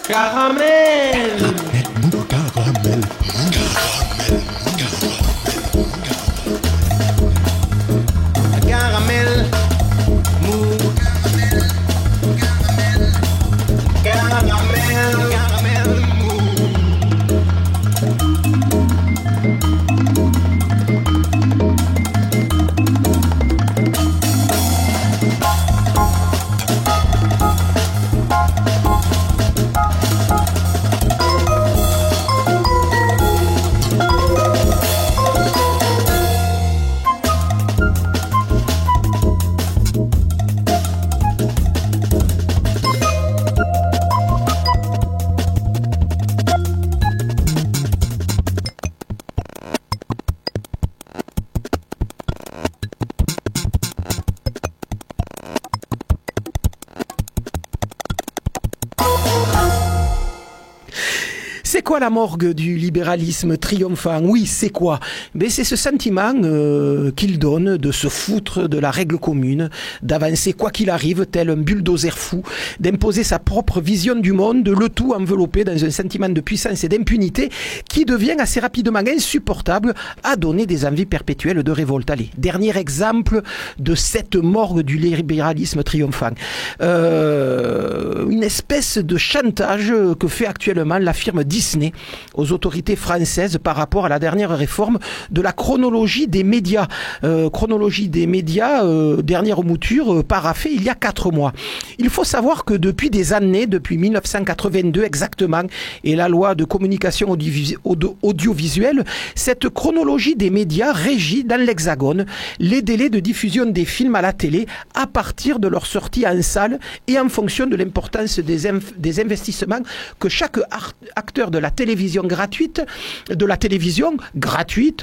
Caramel. Caramel. Caramel. Mou. Caramel. Caramel. Mou. C'est quoi la morgue du libéralisme triomphant? Oui, c'est quoi? Ben, c'est ce sentiment qu'il donne de se foutre de la règle commune, d'avancer quoi qu'il arrive, tel un bulldozer fou, d'imposer sa propre vision du monde, le tout enveloppé dans un sentiment de puissance et d'impunité qui devient assez rapidement insupportable à donner des envies perpétuelles de révolte. Allez, dernier exemple de cette morgue du libéralisme triomphant. Une espèce de chantage que fait actuellement la firme Disney aux autorités françaises par rapport à la dernière réforme de la chronologie des médias. Dernière mouture paraphée il y a 4 mois. Il faut savoir que depuis des années, depuis 1982 exactement, et la loi de communication audiovisuelle, cette chronologie des médias régit dans l'Hexagone les délais de diffusion des films à la télé à partir de leur sortie en salle et en fonction de l'importance des investissements que chaque acteur de la télévision gratuite,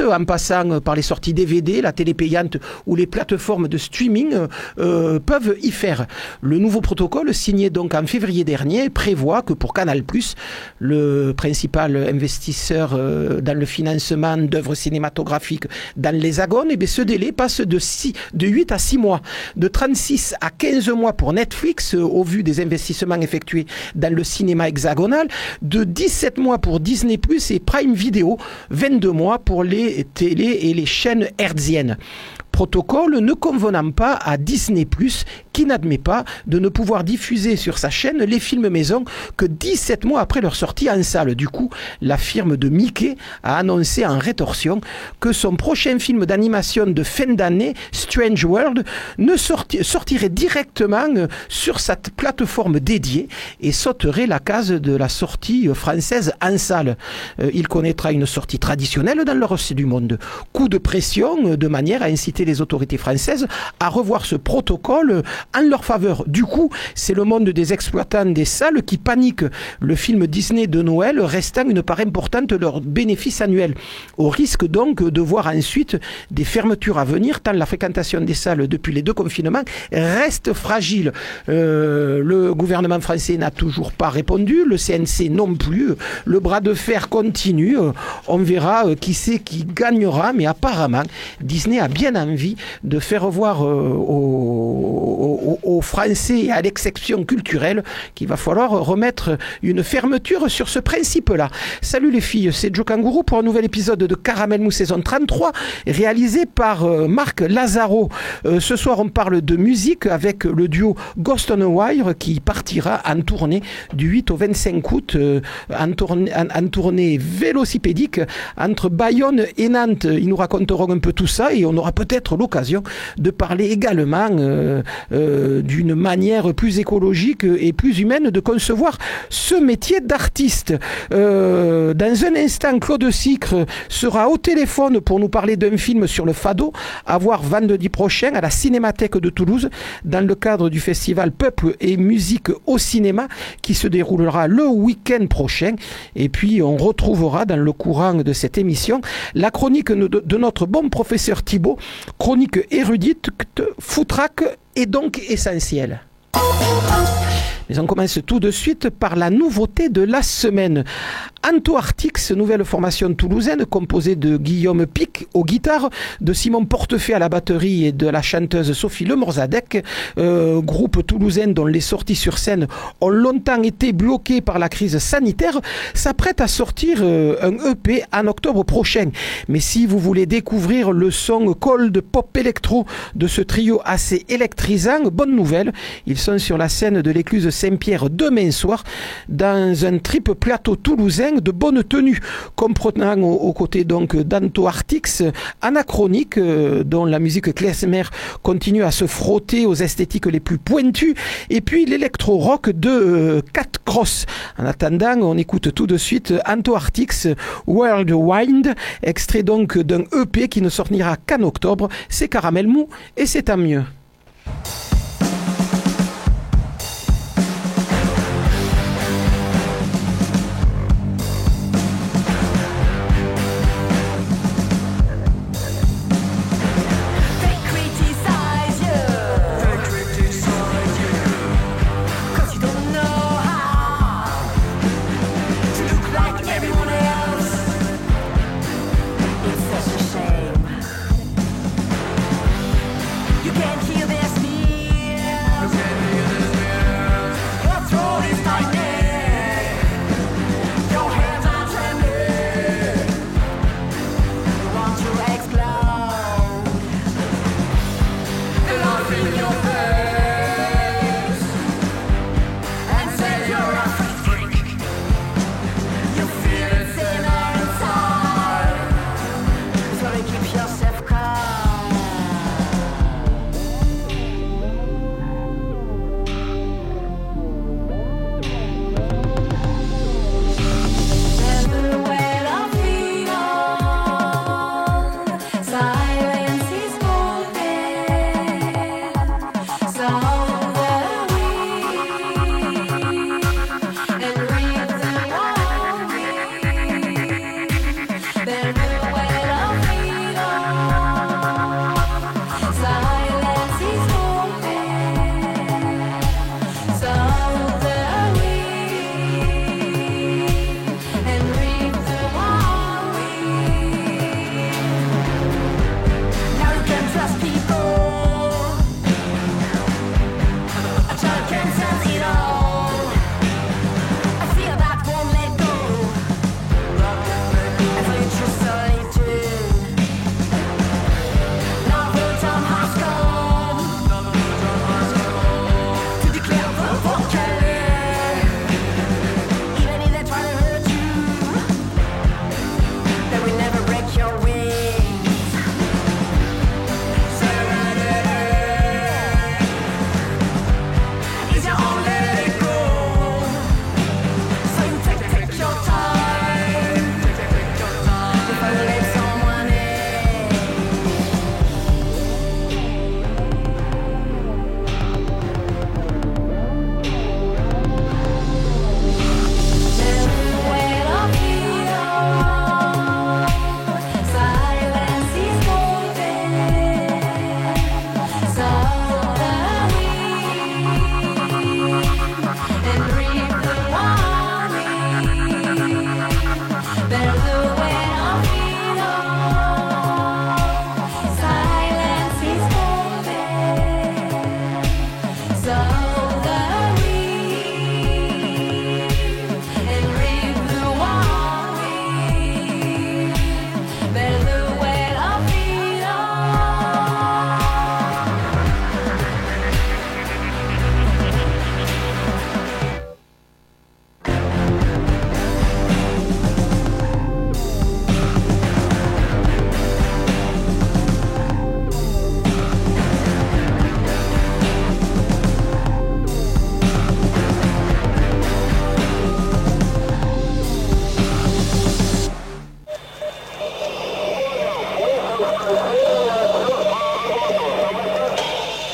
en passant par les sorties DVD, la télé payante ou les plateformes de streaming peuvent y faire. Le nouveau protocole signé donc en février dernier prévoit que pour Canal+, le principal investisseur dans le financement d'œuvres cinématographiques dans l'Hexagone, ce délai passe de 8 à 6 mois, de 36 à 15 mois pour Netflix au vu des investissements effectués dans le cinéma hexagonal, de 17 mois pour Disney+ et Prime Video, 22 mois pour les télés et les chaînes hertziennes. Protocole ne convenant pas à Disney+, qui n'admet pas de ne pouvoir diffuser sur sa chaîne les films maison que 17 mois après leur sortie en salle. Du coup, la firme de Mickey a annoncé en rétorsion que son prochain film d'animation de fin d'année, Strange World, sortirait directement sur sa plateforme dédiée et sauterait la case de la sortie française en salle. Il connaîtra une sortie traditionnelle dans le reste du monde. Coup de pression de manière à inciter les autorités françaises à revoir ce protocole en leur faveur. Du coup, c'est le monde des exploitants des salles qui panique, le film Disney de Noël restant une part importante de leurs bénéfices annuels. Au risque donc de voir ensuite des fermetures à venir, tant la fréquentation des salles depuis les 2 confinements reste fragile. Le gouvernement français n'a toujours pas répondu, le CNC non plus. Le bras de fer continue. On verra qui c'est qui gagnera, mais apparemment, Disney a bien envie de faire voir aux Français et à l'exception culturelle qu'il va falloir remettre une fermeture sur ce principe-là. Salut les filles, c'est Joe Kangourou pour un nouvel épisode de Caramel Mou saison 33, réalisé par Marc Lazaro. Ce soir, on parle de musique avec le duo Ghost on a Wire qui partira en tournée du 8 au 25 août, en tournée vélocipédique entre Bayonne et Nantes. Ils nous raconteront un peu tout ça et on aura peut-être l'occasion de parler également d'une manière plus écologique et plus humaine de concevoir ce métier d'artiste. Dans un instant, Claude Sicre sera au téléphone pour nous parler d'un film sur le fado à voir vendredi prochain à la Cinémathèque de Toulouse dans le cadre du festival Peuple et musique au cinéma qui se déroulera le week-end prochain. Et puis on retrouvera dans le courant de cette émission la chronique de notre bon professeur Thibault, chronique érudite, foutraque et donc essentielle. Mais on commence tout de suite par la nouveauté de la semaine. Antoartix, nouvelle formation toulousaine composée de Guillaume Pic aux guitares, de Simon Portefait à la batterie et de la chanteuse Sophie Lemorzadec, groupe toulousain dont les sorties sur scène ont longtemps été bloquées par la crise sanitaire, s'apprête à sortir un EP en octobre prochain. Mais si vous voulez découvrir le son cold pop électro de ce trio assez électrisant, bonne nouvelle, ils sont sur la scène de l'écluse Saint-Pierre demain soir dans un trip plateau toulousain de bonne tenue, comprenant aux côtés donc d'Antoartix, Anachronique, dont la musique klezmer continue à se frotter aux esthétiques les plus pointues, et puis l'électro-rock de Cat Cross. En attendant, on écoute tout de suite Antoartix, World Wind, extrait donc d'un EP qui ne sortira qu'en octobre. C'est Caramel Mou et c'est tant mieux.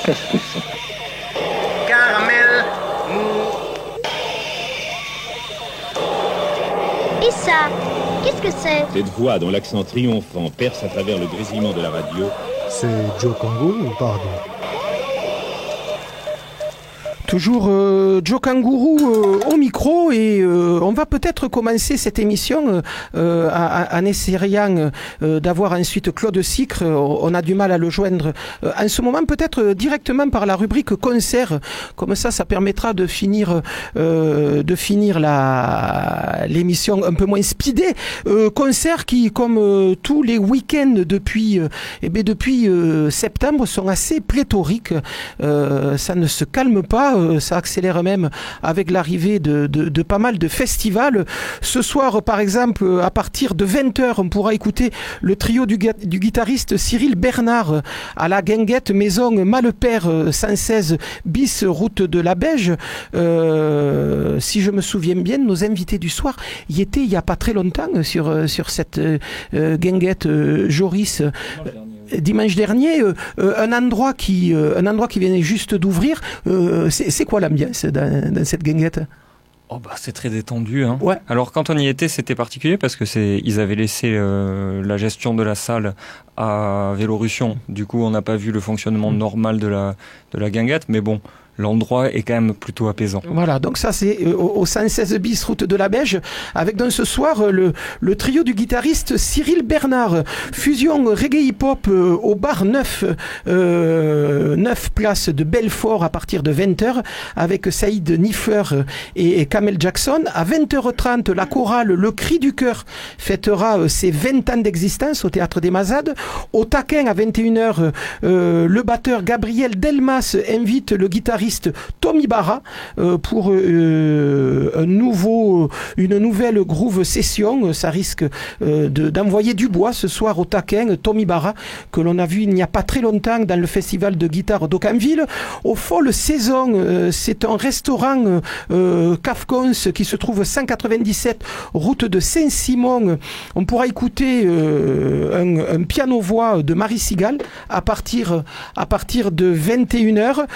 Qu'est-ce que c'est? Caramel mou. Et ça, qu'est-ce que c'est? Cette voix dont l'accent triomphant perce à travers le grésillement de la radio. C'est Joe Congo ou pardon? Toujours Joe Kangourou au micro et on va peut-être commencer cette émission en essayant d'avoir ensuite Claude Sicre. On a du mal à le joindre en ce moment, peut-être directement par la rubrique concert. Comme ça permettra de finir l'émission un peu moins speedée. Concert qui, comme tous les week-ends depuis septembre, sont assez pléthoriques. Ça ne se calme pas, ça accélère même avec l'arrivée de pas mal de festivals. Ce soir, par exemple, à partir de 20h, on pourra écouter le trio du guitariste Cyril Bernard à la Guinguette Maison Malepère 116 bis route de la Beige. Si je me souviens bien, nos invités du soir y étaient il n'y a pas très longtemps sur cette Guinguette Joris. Dimanche dernier, un endroit qui venait juste d'ouvrir. C'est quoi l'ambiance dans cette guinguette? Oh bah c'est très détendu, hein. Ouais. Alors quand on y était, c'était particulier parce que ils avaient laissé la gestion de la salle à Vélorussion. Du coup, on n'a pas vu le fonctionnement normal de la guinguette, mais bon. L'endroit est quand même plutôt apaisant. Voilà, donc ça c'est au 116 bis route de la Beige, avec donc ce soir le trio du guitariste Cyril Bernard, fusion reggae hip-hop au bar 9 place de Belfort à partir de 20h, avec Saïd Niffer et Kamel Jackson. À 20h30, la chorale Le Cri du Cœur fêtera ses 20 ans d'existence au Théâtre des Mazades. Au Taquin, à 21h, le batteur Gabriel Delmas invite le guitariste Tommy Barra pour une nouvelle groove session. Ça risque d'envoyer du bois ce soir au Taquin. Tommy Barra, que l'on a vu il n'y a pas très longtemps dans le festival de guitare d'Aucamville. Au Folle Saison, c'est un restaurant Cafcons qui se trouve 197 route de Saint-Simon. On pourra écouter un piano-voix de Marie Sigal à partir de 21h.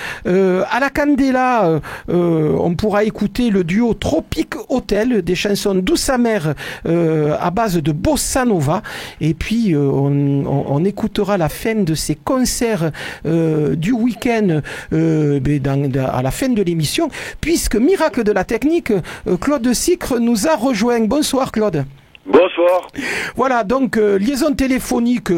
À la Candela, on pourra écouter le duo Tropic Hotel, des chansons douce amère à base de bossa nova. Et puis, on écoutera la fin de ces concerts du week-end à la fin de l'émission, puisque miracle de la technique, Claude Sicre nous a rejoint. Bonsoir Claude. Bonsoir. Voilà, donc liaison téléphonique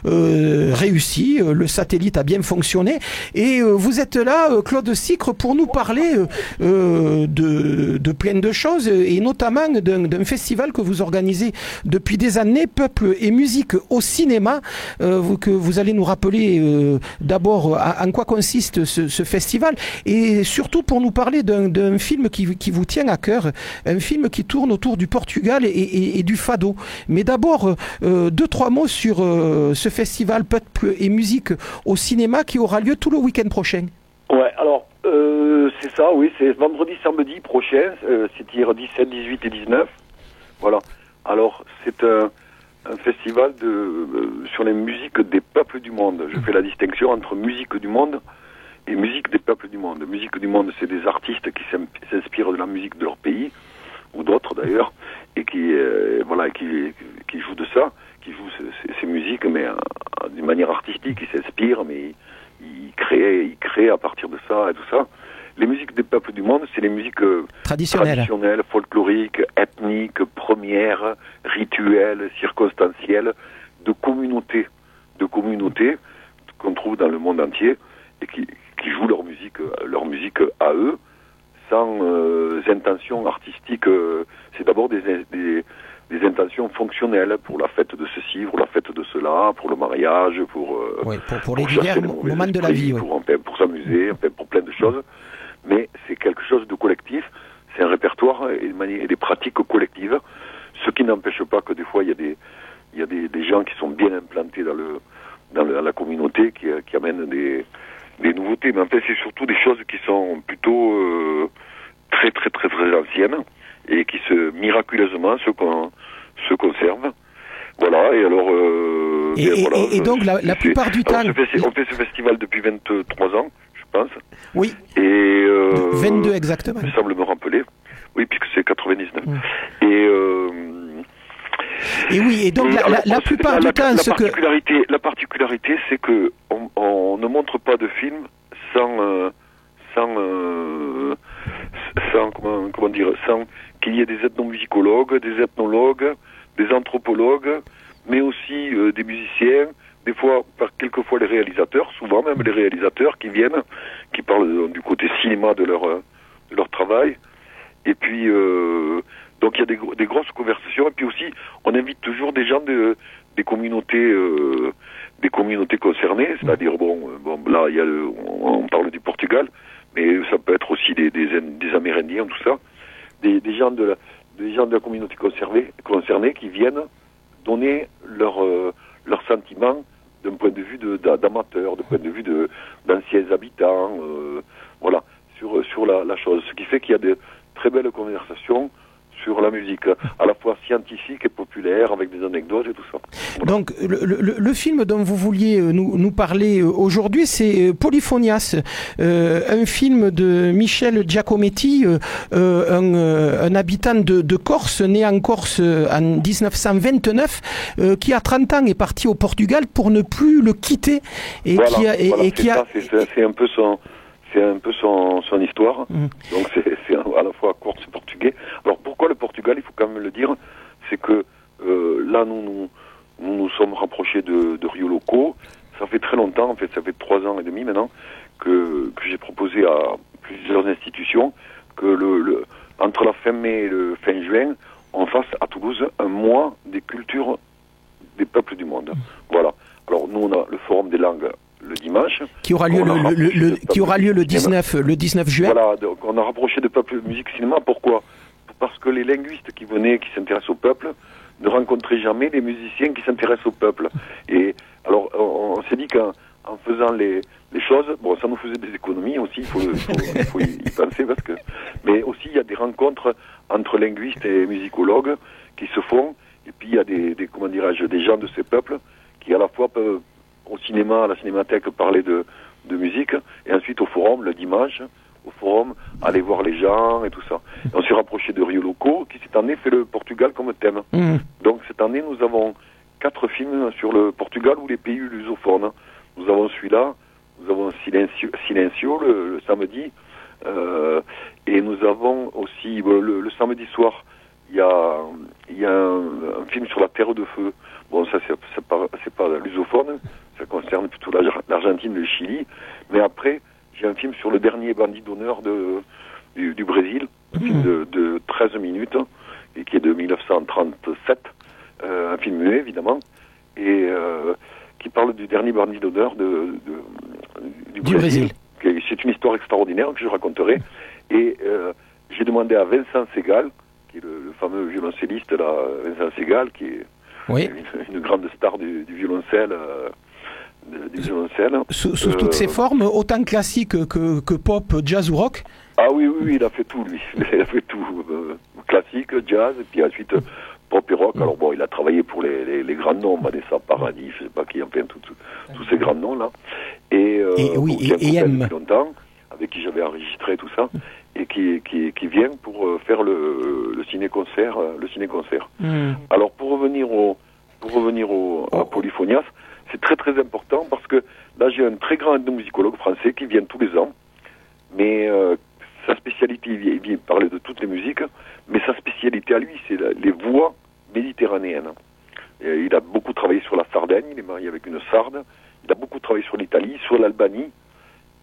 réussie, le satellite a bien fonctionné et vous êtes là, Claude Sicre, pour nous parler de plein de choses et notamment d'un festival que vous organisez depuis des années, Peuple et musique au cinéma, que vous allez nous rappeler d'abord en quoi consiste ce festival et surtout pour nous parler d'un film qui vous tient à cœur, un film qui tourne autour du Portugal et du fado. Mais d'abord, 2-3 mots sur ce festival Peuple et musique au cinéma qui aura lieu tout le week-end prochain. Ouais, alors, c'est ça, oui, c'est vendredi, samedi prochain, c'est-à-dire 17, 18 et 19. Voilà. Alors, c'est un festival sur les musiques des peuples du monde. Je fais la distinction entre musique du monde et musique des peuples du monde. Musique du monde, c'est des artistes qui s'inspirent de la musique de leur pays, ou d'autres d'ailleurs, et qui jouent de ça, qui jouent ces musiques, mais d'une manière artistique, ils s'inspirent, mais ils créent à partir de ça et tout ça. Les musiques des peuples du monde, c'est les musiques traditionnelles, folkloriques, ethniques, premières, rituelles, circonstancielles, de communautés qu'on trouve dans le monde entier et qui jouent leur musique à eux, sans intentions artistiques. C'est d'abord des intentions fonctionnelles pour la fête de ceci, pour la fête de cela, pour le mariage, pour les divers moments de la vie, pour s'amuser, pour plein de choses. Mais c'est quelque chose de collectif. C'est un répertoire et des pratiques collectives. Ce qui n'empêche pas que des fois il y a des gens qui sont bien implantés dans la communauté qui amènent des nouveautés. Mais en fait, c'est surtout des choses qui sont plutôt très très très très anciennes et qui miraculeusement se conservent. Voilà, et alors... et donc la plupart du temps... On fait ce festival depuis 23 ans, je pense. Oui, et 22 exactement. Il me semble me rappeler. Oui, puisque c'est 99. Et oui, et donc la plupart du temps... La particularité, c'est que on ne montre pas de film sans sans qu'il y ait des ethnomusicologues, des ethnologues, des anthropologues, mais aussi des musiciens, quelquefois les réalisateurs, souvent même les réalisateurs qui viennent, qui parlent du côté cinéma de leur travail. Et puis, donc il y a des grosses conversations. Et puis aussi, on invite toujours des gens des communautés concernées. C'est-à-dire, là, on parle du Portugal, mais ça peut être aussi des Amérindiens, tout ça. Des gens de la communauté concernée qui viennent donner leurs sentiments d'un point de vue d'amateurs, d'un point de vue d'anciens habitants, voilà, sur la chose. Ce qui fait qu'il y a de très belles conversations sur la musique, à la fois scientifique et populaire, avec des anecdotes et tout ça. Voilà. Donc, le film dont vous vouliez nous parler aujourd'hui, c'est Polyphonias, un film de Michel Giacometti, un habitant de Corse, né en Corse en 1929, qui à 30 ans est parti au Portugal pour ne plus le quitter. Et c'est un peu son histoire. Donc c'est à la fois corse et portugais. Alors pourquoi le Portugal? Il faut quand même le dire. C'est que là nous sommes rapprochés de Rio Loco. Ça fait très longtemps, en fait, ça fait 3 ans et demi maintenant que j'ai proposé à plusieurs institutions que entre la fin mai et le fin juin, on fasse à Toulouse un mois des cultures des peuples du monde. Voilà. Alors nous on a le Forum des langues le dimanche. Qui aura lieu le 19 juin. Voilà, donc on a rapproché de peuple, musique, cinéma. Pourquoi? Parce que les linguistes qui venaient, qui s'intéressent au peuple, ne rencontraient jamais les musiciens qui s'intéressent au peuple. Et alors, on s'est dit qu'en faisant les choses, bon, ça nous faisait des économies aussi, il faut y penser, mais aussi il y a des rencontres entre linguistes et musicologues qui se font, et puis il y a des gens de ces peuples qui à la fois peuvent au cinéma, à la cinémathèque, parler de musique, et ensuite au forum, le dimanche, au forum, aller voir les gens et tout ça. Et on s'est rapproché de Rio Loco, qui cette année fait le Portugal comme thème. Donc cette année, nous avons 4 films sur le Portugal ou les pays lusophones. Nous avons celui-là, nous avons Silencio le samedi, et nous avons aussi, le samedi soir, il y a un film sur la Terre de Feu. Bon, ça c'est pas lusophone, ça concerne plutôt l'Argentine et le Chili. Mais après, j'ai un film sur le dernier bandit d'honneur du Brésil, un film de 13 minutes, et qui est de 1937, un film muet évidemment, et qui parle du dernier bandit d'honneur du Brésil. C'est une histoire extraordinaire que je raconterai. Et j'ai demandé à Vincent Segal, qui est le fameux violoncelliste, là, Vincent Segal, qui est une grande star du violoncelle. Sous toutes ses formes, autant classique que pop, jazz ou rock? Ah oui, il a fait tout, lui. Il a fait tout. Classique, jazz, et puis ensuite pop et rock. Alors bon, il a travaillé pour les grands noms, Vanessa Paradis, je sais pas qui, enfin, tous ces grands noms-là. Et M. Depuis longtemps, avec qui j'avais enregistré tout ça, et qui vient pour faire le ciné-concert. Alors pour revenir à Polyphonias, c'est très très important parce que là j'ai un très grand ethnomusicologue français qui vient tous les ans, mais sa spécialité, il vient parler de toutes les musiques, mais sa spécialité à lui c'est les voix méditerranéennes. Et il a beaucoup travaillé sur la Sardaigne, il est marié avec une Sarde, il a beaucoup travaillé sur l'Italie, sur l'Albanie,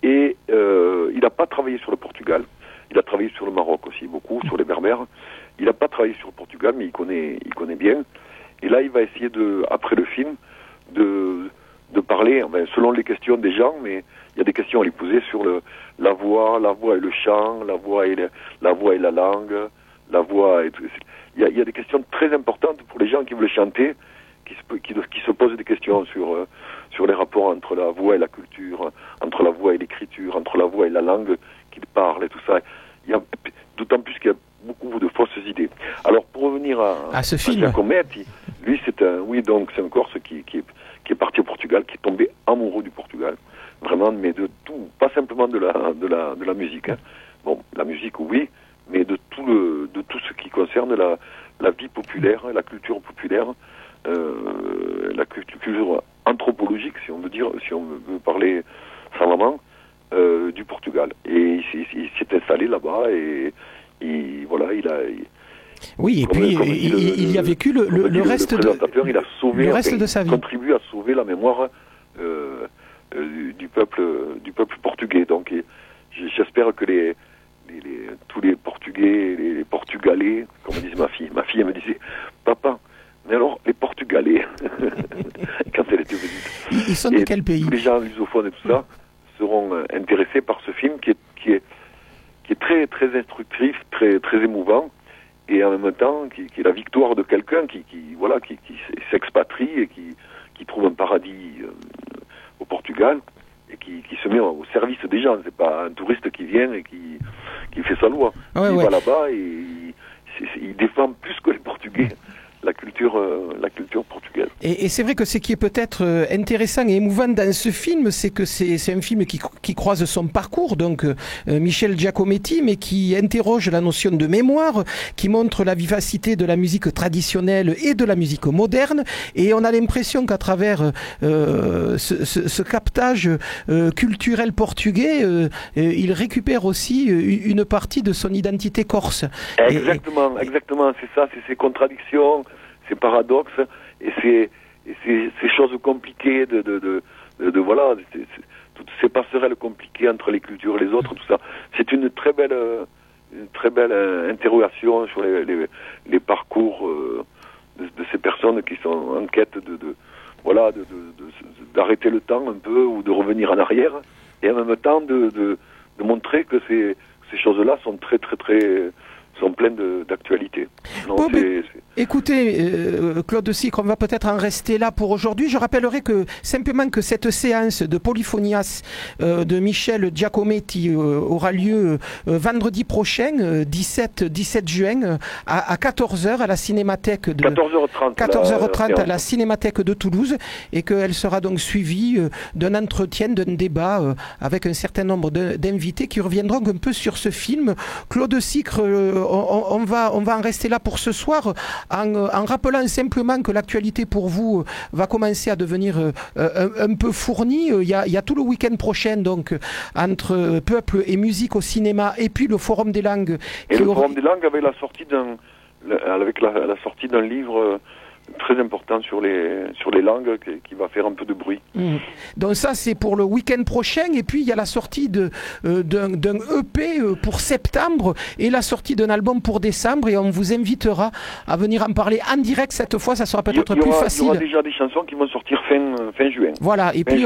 et il n'a pas travaillé sur le Portugal. Il a travaillé sur le Maroc aussi, beaucoup, sur les Berbères. Il n'a pas travaillé sur le Portugal, mais il connaît bien. Et là, il va essayer après le film, de parler, enfin, selon les questions des gens, mais il y a des questions à lui poser sur la voix et le chant, la voix et la langue, la voix et tout. Il y a des questions très importantes pour les gens qui veulent chanter, qui se posent des questions sur les rapports entre la voix et la culture, entre la voix et l'écriture, entre la voix et la langue qu'ils parlent et tout ça. D'autant plus qu'il y a beaucoup de fausses idées. Alors pour revenir à ce film, Giacometti, lui c'est un Corse qui est parti au Portugal, qui est tombé amoureux du Portugal, vraiment, mais de tout, pas simplement de la musique. Hein. Bon, la musique oui, mais de tout ce qui concerne la vie populaire, la culture populaire, la culture anthropologique, si on veut parler savamment, du Portugal. Et il s'est installé là-bas et Oui, et puis il y a vécu le reste le présentateur, il a sauvé, le reste de sa vie. Contribué à sauver la mémoire du peuple portugais. Donc j'espère que tous les Portugais, les Portugalais, comme disait ma fille elle me disait, papa, mais alors les Portugalais, quand elle était petite. Ils sont de quel pays? Tous les gens lusophones et tout ça seront intéressés par ce film qui est très très instructif, très très émouvant, et en même temps qui est la victoire de quelqu'un qui s'expatrie et qui trouve un paradis au Portugal et qui se met au service des gens. C'est pas un touriste qui vient et qui fait sa loi. Il va là-bas et il défend plus que les Portugais la culture portugaise. Et c'est vrai que ce qui est peut-être intéressant et émouvant dans ce film, c'est que c'est un film qui croise son parcours, donc Michel Giacometti, mais qui interroge la notion de mémoire, qui montre la vivacité de la musique traditionnelle et de la musique moderne, et on a l'impression qu'à travers ce captage culturel portugais, il récupère aussi une partie de son identité corse. Exactement, c'est ça, c'est ces contradictions, ces paradoxes et ces choses compliquées de voilà, toutes ces passerelles compliquées entre les cultures et les autres, tout ça. C'est une très belle interrogation sur les parcours de ces personnes qui sont en quête d'arrêter le temps un peu ou de revenir en arrière, et en même temps de montrer que ces choses-là sont très très très sont pleines d'actualité. Écoutez, Claude Sicre, on va peut-être en rester là pour aujourd'hui. Je rappellerai simplement que cette séance de Polyphonias de Michel Giacometti aura lieu vendredi prochain, 17 juin, à 14h à la Cinémathèque de 14h30 à la Cinémathèque de Toulouse, et qu'elle sera donc suivie d'un entretien, d'un débat avec un certain nombre d'invités qui reviendront un peu sur ce film. Claude Sicre, on va en rester là pour ce soir, en rappelant simplement que l'actualité pour vous va commencer à devenir un peu fournie. Il y a tout le week-end prochain, donc, entre Peuple et musique au cinéma, et puis le Forum des langues. Et le Forum des langues avec la sortie la sortie d'un livre très important sur les langues qui va faire un peu de bruit. Donc ça, c'est pour le week-end prochain, et puis il y a la sortie d'un EP pour septembre et la sortie d'un album pour décembre, et on vous invitera à venir en parler en direct. Cette fois, ça sera peut-être plus facile. Il y aura déjà des chansons qui vont sortir fin juin. Voilà, et puis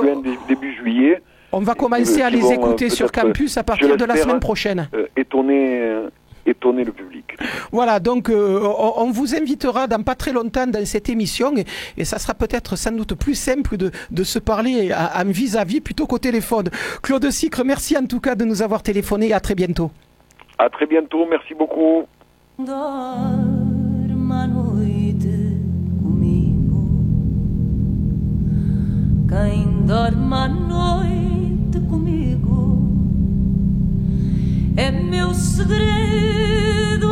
début juillet. On va commencer à les écouter sur Campus à partir de la semaine prochaine. Étonner le public. Voilà, donc on vous invitera dans pas très longtemps dans cette émission, et ça sera peut-être sans doute plus simple de se parler en vis-à-vis plutôt qu'au téléphone. Claude Sicre, merci en tout cas de nous avoir téléphoné, et à très bientôt. À très bientôt, merci beaucoup. Dorma noite comigo, quem dorme à noite comigo é meu segredo,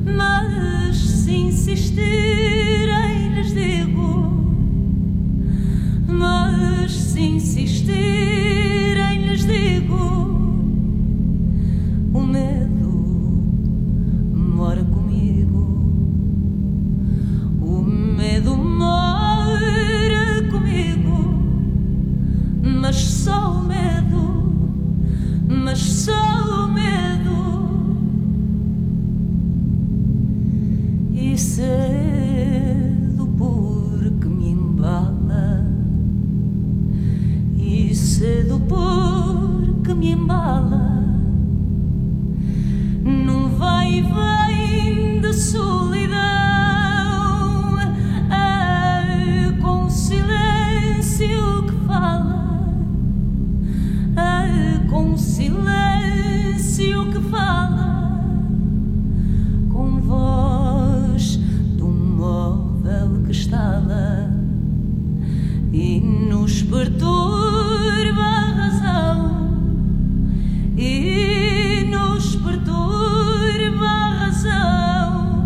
mas se insistirem lhes digo, mas se insistirem lhes digo, o medo mora comigo, o medo mora comigo, mas só o medo, mas só o medo. E cedo porque me embala, e cedo porque me embala, num vai e vem de solidão, com silêncio que fala, com silêncio que fala, com voz de um móvel que estala e nos perturba a razão, e nos perturba a razão.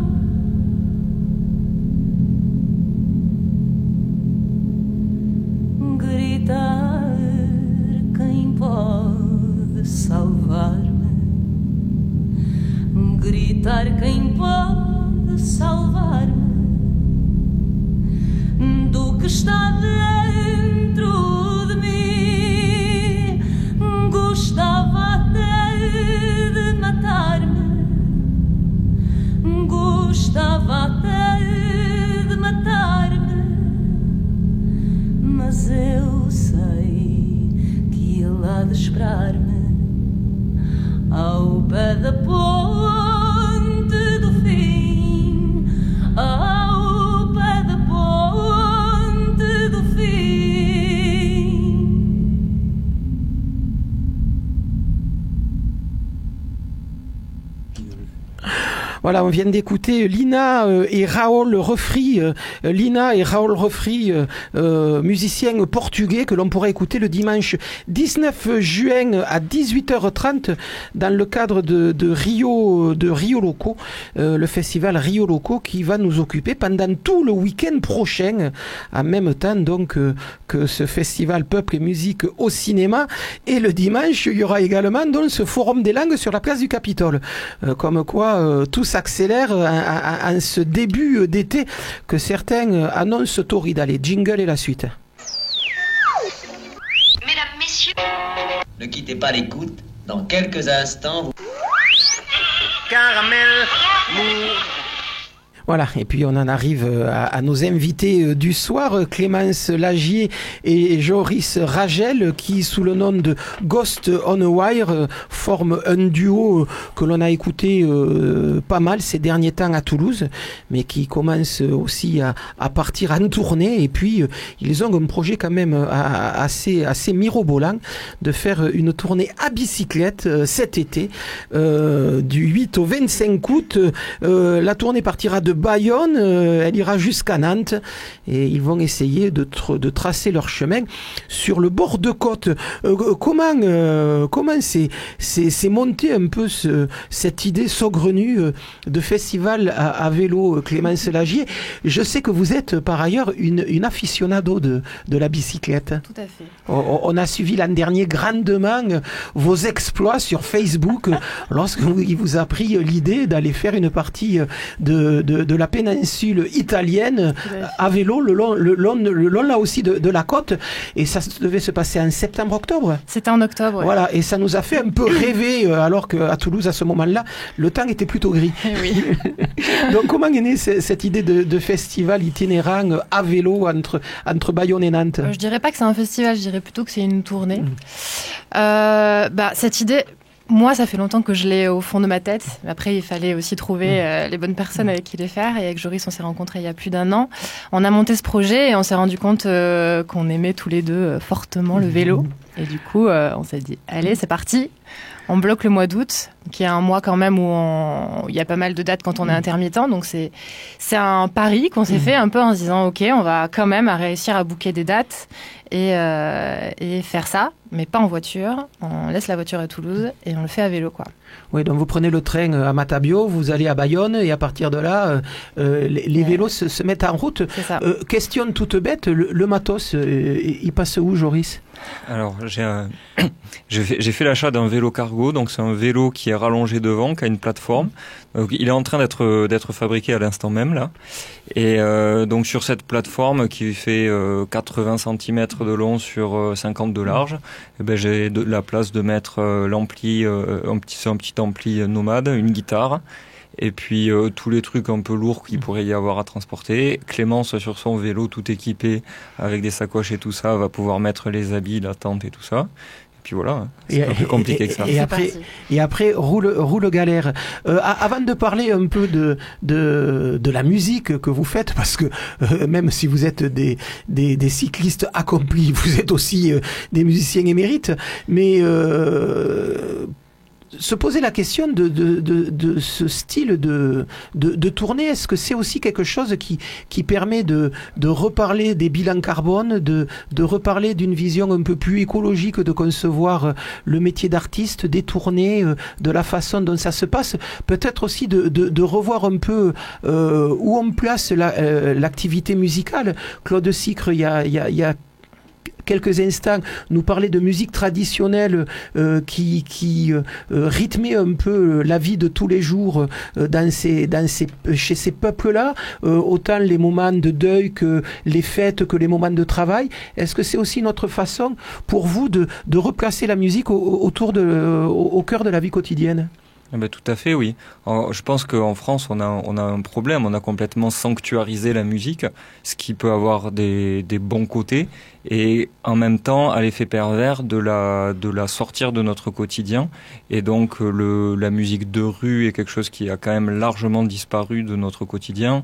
gritar quem pode salvar-me do que está dentro de mim. Gostava até de matar-me, gostava até de matar-me, mas eu sei que ele há de esperar-me ao pé da ponte do fim, ao pé da ponte do fim. Voilà, on vient d'écouter Lina et Raoul Refri. Lina et Raoul Refri, musiciens portugais que l'on pourra écouter le dimanche 19 juin à 18h30 dans le cadre de Rio Loco, le festival Rio Loco qui va nous occuper pendant tout le week-end prochain, en même temps donc que ce festival Peuple et musique au cinéma. Et le dimanche, il y aura également donc ce forum des langues sur la place du Capitole. Comme quoi tout s'accélère en ce début d'été que certains annoncent torride. Allez, jingle et la suite. Mesdames, messieurs, ne quittez pas l'écoute. Dans quelques instants, vous... Caramel mou. Voilà, et puis on en arrive à nos invités du soir, Clémence Lagier et Joris Ragel, qui sous le nom de Ghost on a Wire forment un duo que l'on a écouté pas mal ces derniers temps à Toulouse, mais qui commence aussi à partir en tournée. Et puis ils ont un projet quand même assez mirobolant de faire une tournée à bicyclette cet été, du 8 au 25 août. La tournée partira de Bayonne, elle ira jusqu'à Nantes et ils vont essayer de tracer leur chemin sur le bord de côte. Comment c'est monté un peu cette idée saugrenue de festival à vélo, Clémence Lagier? Je sais que vous êtes par ailleurs une aficionado de la bicyclette. Tout à fait. On a suivi l'an dernier grandement vos exploits sur Facebook lorsqu'il vous a pris l'idée d'aller faire une partie de la péninsule italienne à vélo le long là aussi de la côte, et ça devait se passer en septembre-octobre. C'était en octobre. Voilà, et ça nous a fait un peu rêver alors qu'à Toulouse à ce moment-là le temps était plutôt gris. Oui. Donc comment est née cette idée de festival itinérant à vélo entre Bayonne et Nantes? Je dirais pas que c'est un festival, je dirais plutôt que c'est une tournée. Cette idée, moi, ça fait longtemps que je l'ai au fond de ma tête. Après, il fallait aussi trouver les bonnes personnes avec qui les faire. Et avec Joris, on s'est rencontrés il y a plus d'1 an. On a monté ce projet et on s'est rendu compte qu'on aimait tous les deux fortement le vélo. Et du coup, on s'est dit, allez, c'est parti. On bloque le mois d'août, qui est un mois quand même où il y a pas mal de dates quand on est intermittent. Donc c'est un pari qu'on s'est fait un peu en se disant, ok, on va quand même réussir à booker des dates et faire ça, mais pas en voiture. On laisse la voiture à Toulouse et on le fait à vélo, quoi. Oui, donc vous prenez le train à Matabio, vous allez à Bayonne et à partir de là, les vélos se mettent en route. C'est ça. Question toute bête, le matos, il passe où, Joris? Alors, j'ai fait l'achat d'un vélo cargo, donc c'est un vélo qui est rallongé devant, qui a une plateforme. Donc, il est en train d'être fabriqué à l'instant même là. Et donc sur cette plateforme qui fait 80 cm de long sur 50 de large, j'ai la place de mettre l'ampli, un petit ampli nomade, une guitare. Et puis tous les trucs un peu lourds qu'il pourrait y avoir à transporter. Clémence sur son vélo tout équipé avec des sacoches et tout ça va pouvoir mettre les habits, la tente et tout ça. Et puis voilà, c'est pas plus compliqué que ça. Et après roule galère. Avant de parler un peu de la musique que vous faites, parce que même si vous êtes des cyclistes accomplis, vous êtes aussi des musiciens émérites, mais se poser la question de ce style de tournée, est-ce que c'est aussi quelque chose qui permet de reparler des bilans carbone, de reparler d'une vision un peu plus écologique de concevoir le métier d'artiste, des tournées, de la façon dont ça se passe, peut-être aussi de revoir un peu où on place l'activité musicale. Claude Sicre, il y a quelques instants, nous parlait de musique traditionnelle qui rythmait un peu la vie de tous les jours chez ces peuples-là, autant les moments de deuil que les fêtes, que les moments de travail. Est-ce que c'est aussi notre façon pour vous de replacer la musique au cœur de la vie quotidienne? Eh ben, tout à fait, oui. Je pense qu'en France, on a un problème. On a complètement sanctuarisé la musique, ce qui peut avoir des bons côtés, et en même temps, à l'effet pervers de la sortir de notre quotidien. Et donc, la musique de rue est quelque chose qui a quand même largement disparu de notre quotidien.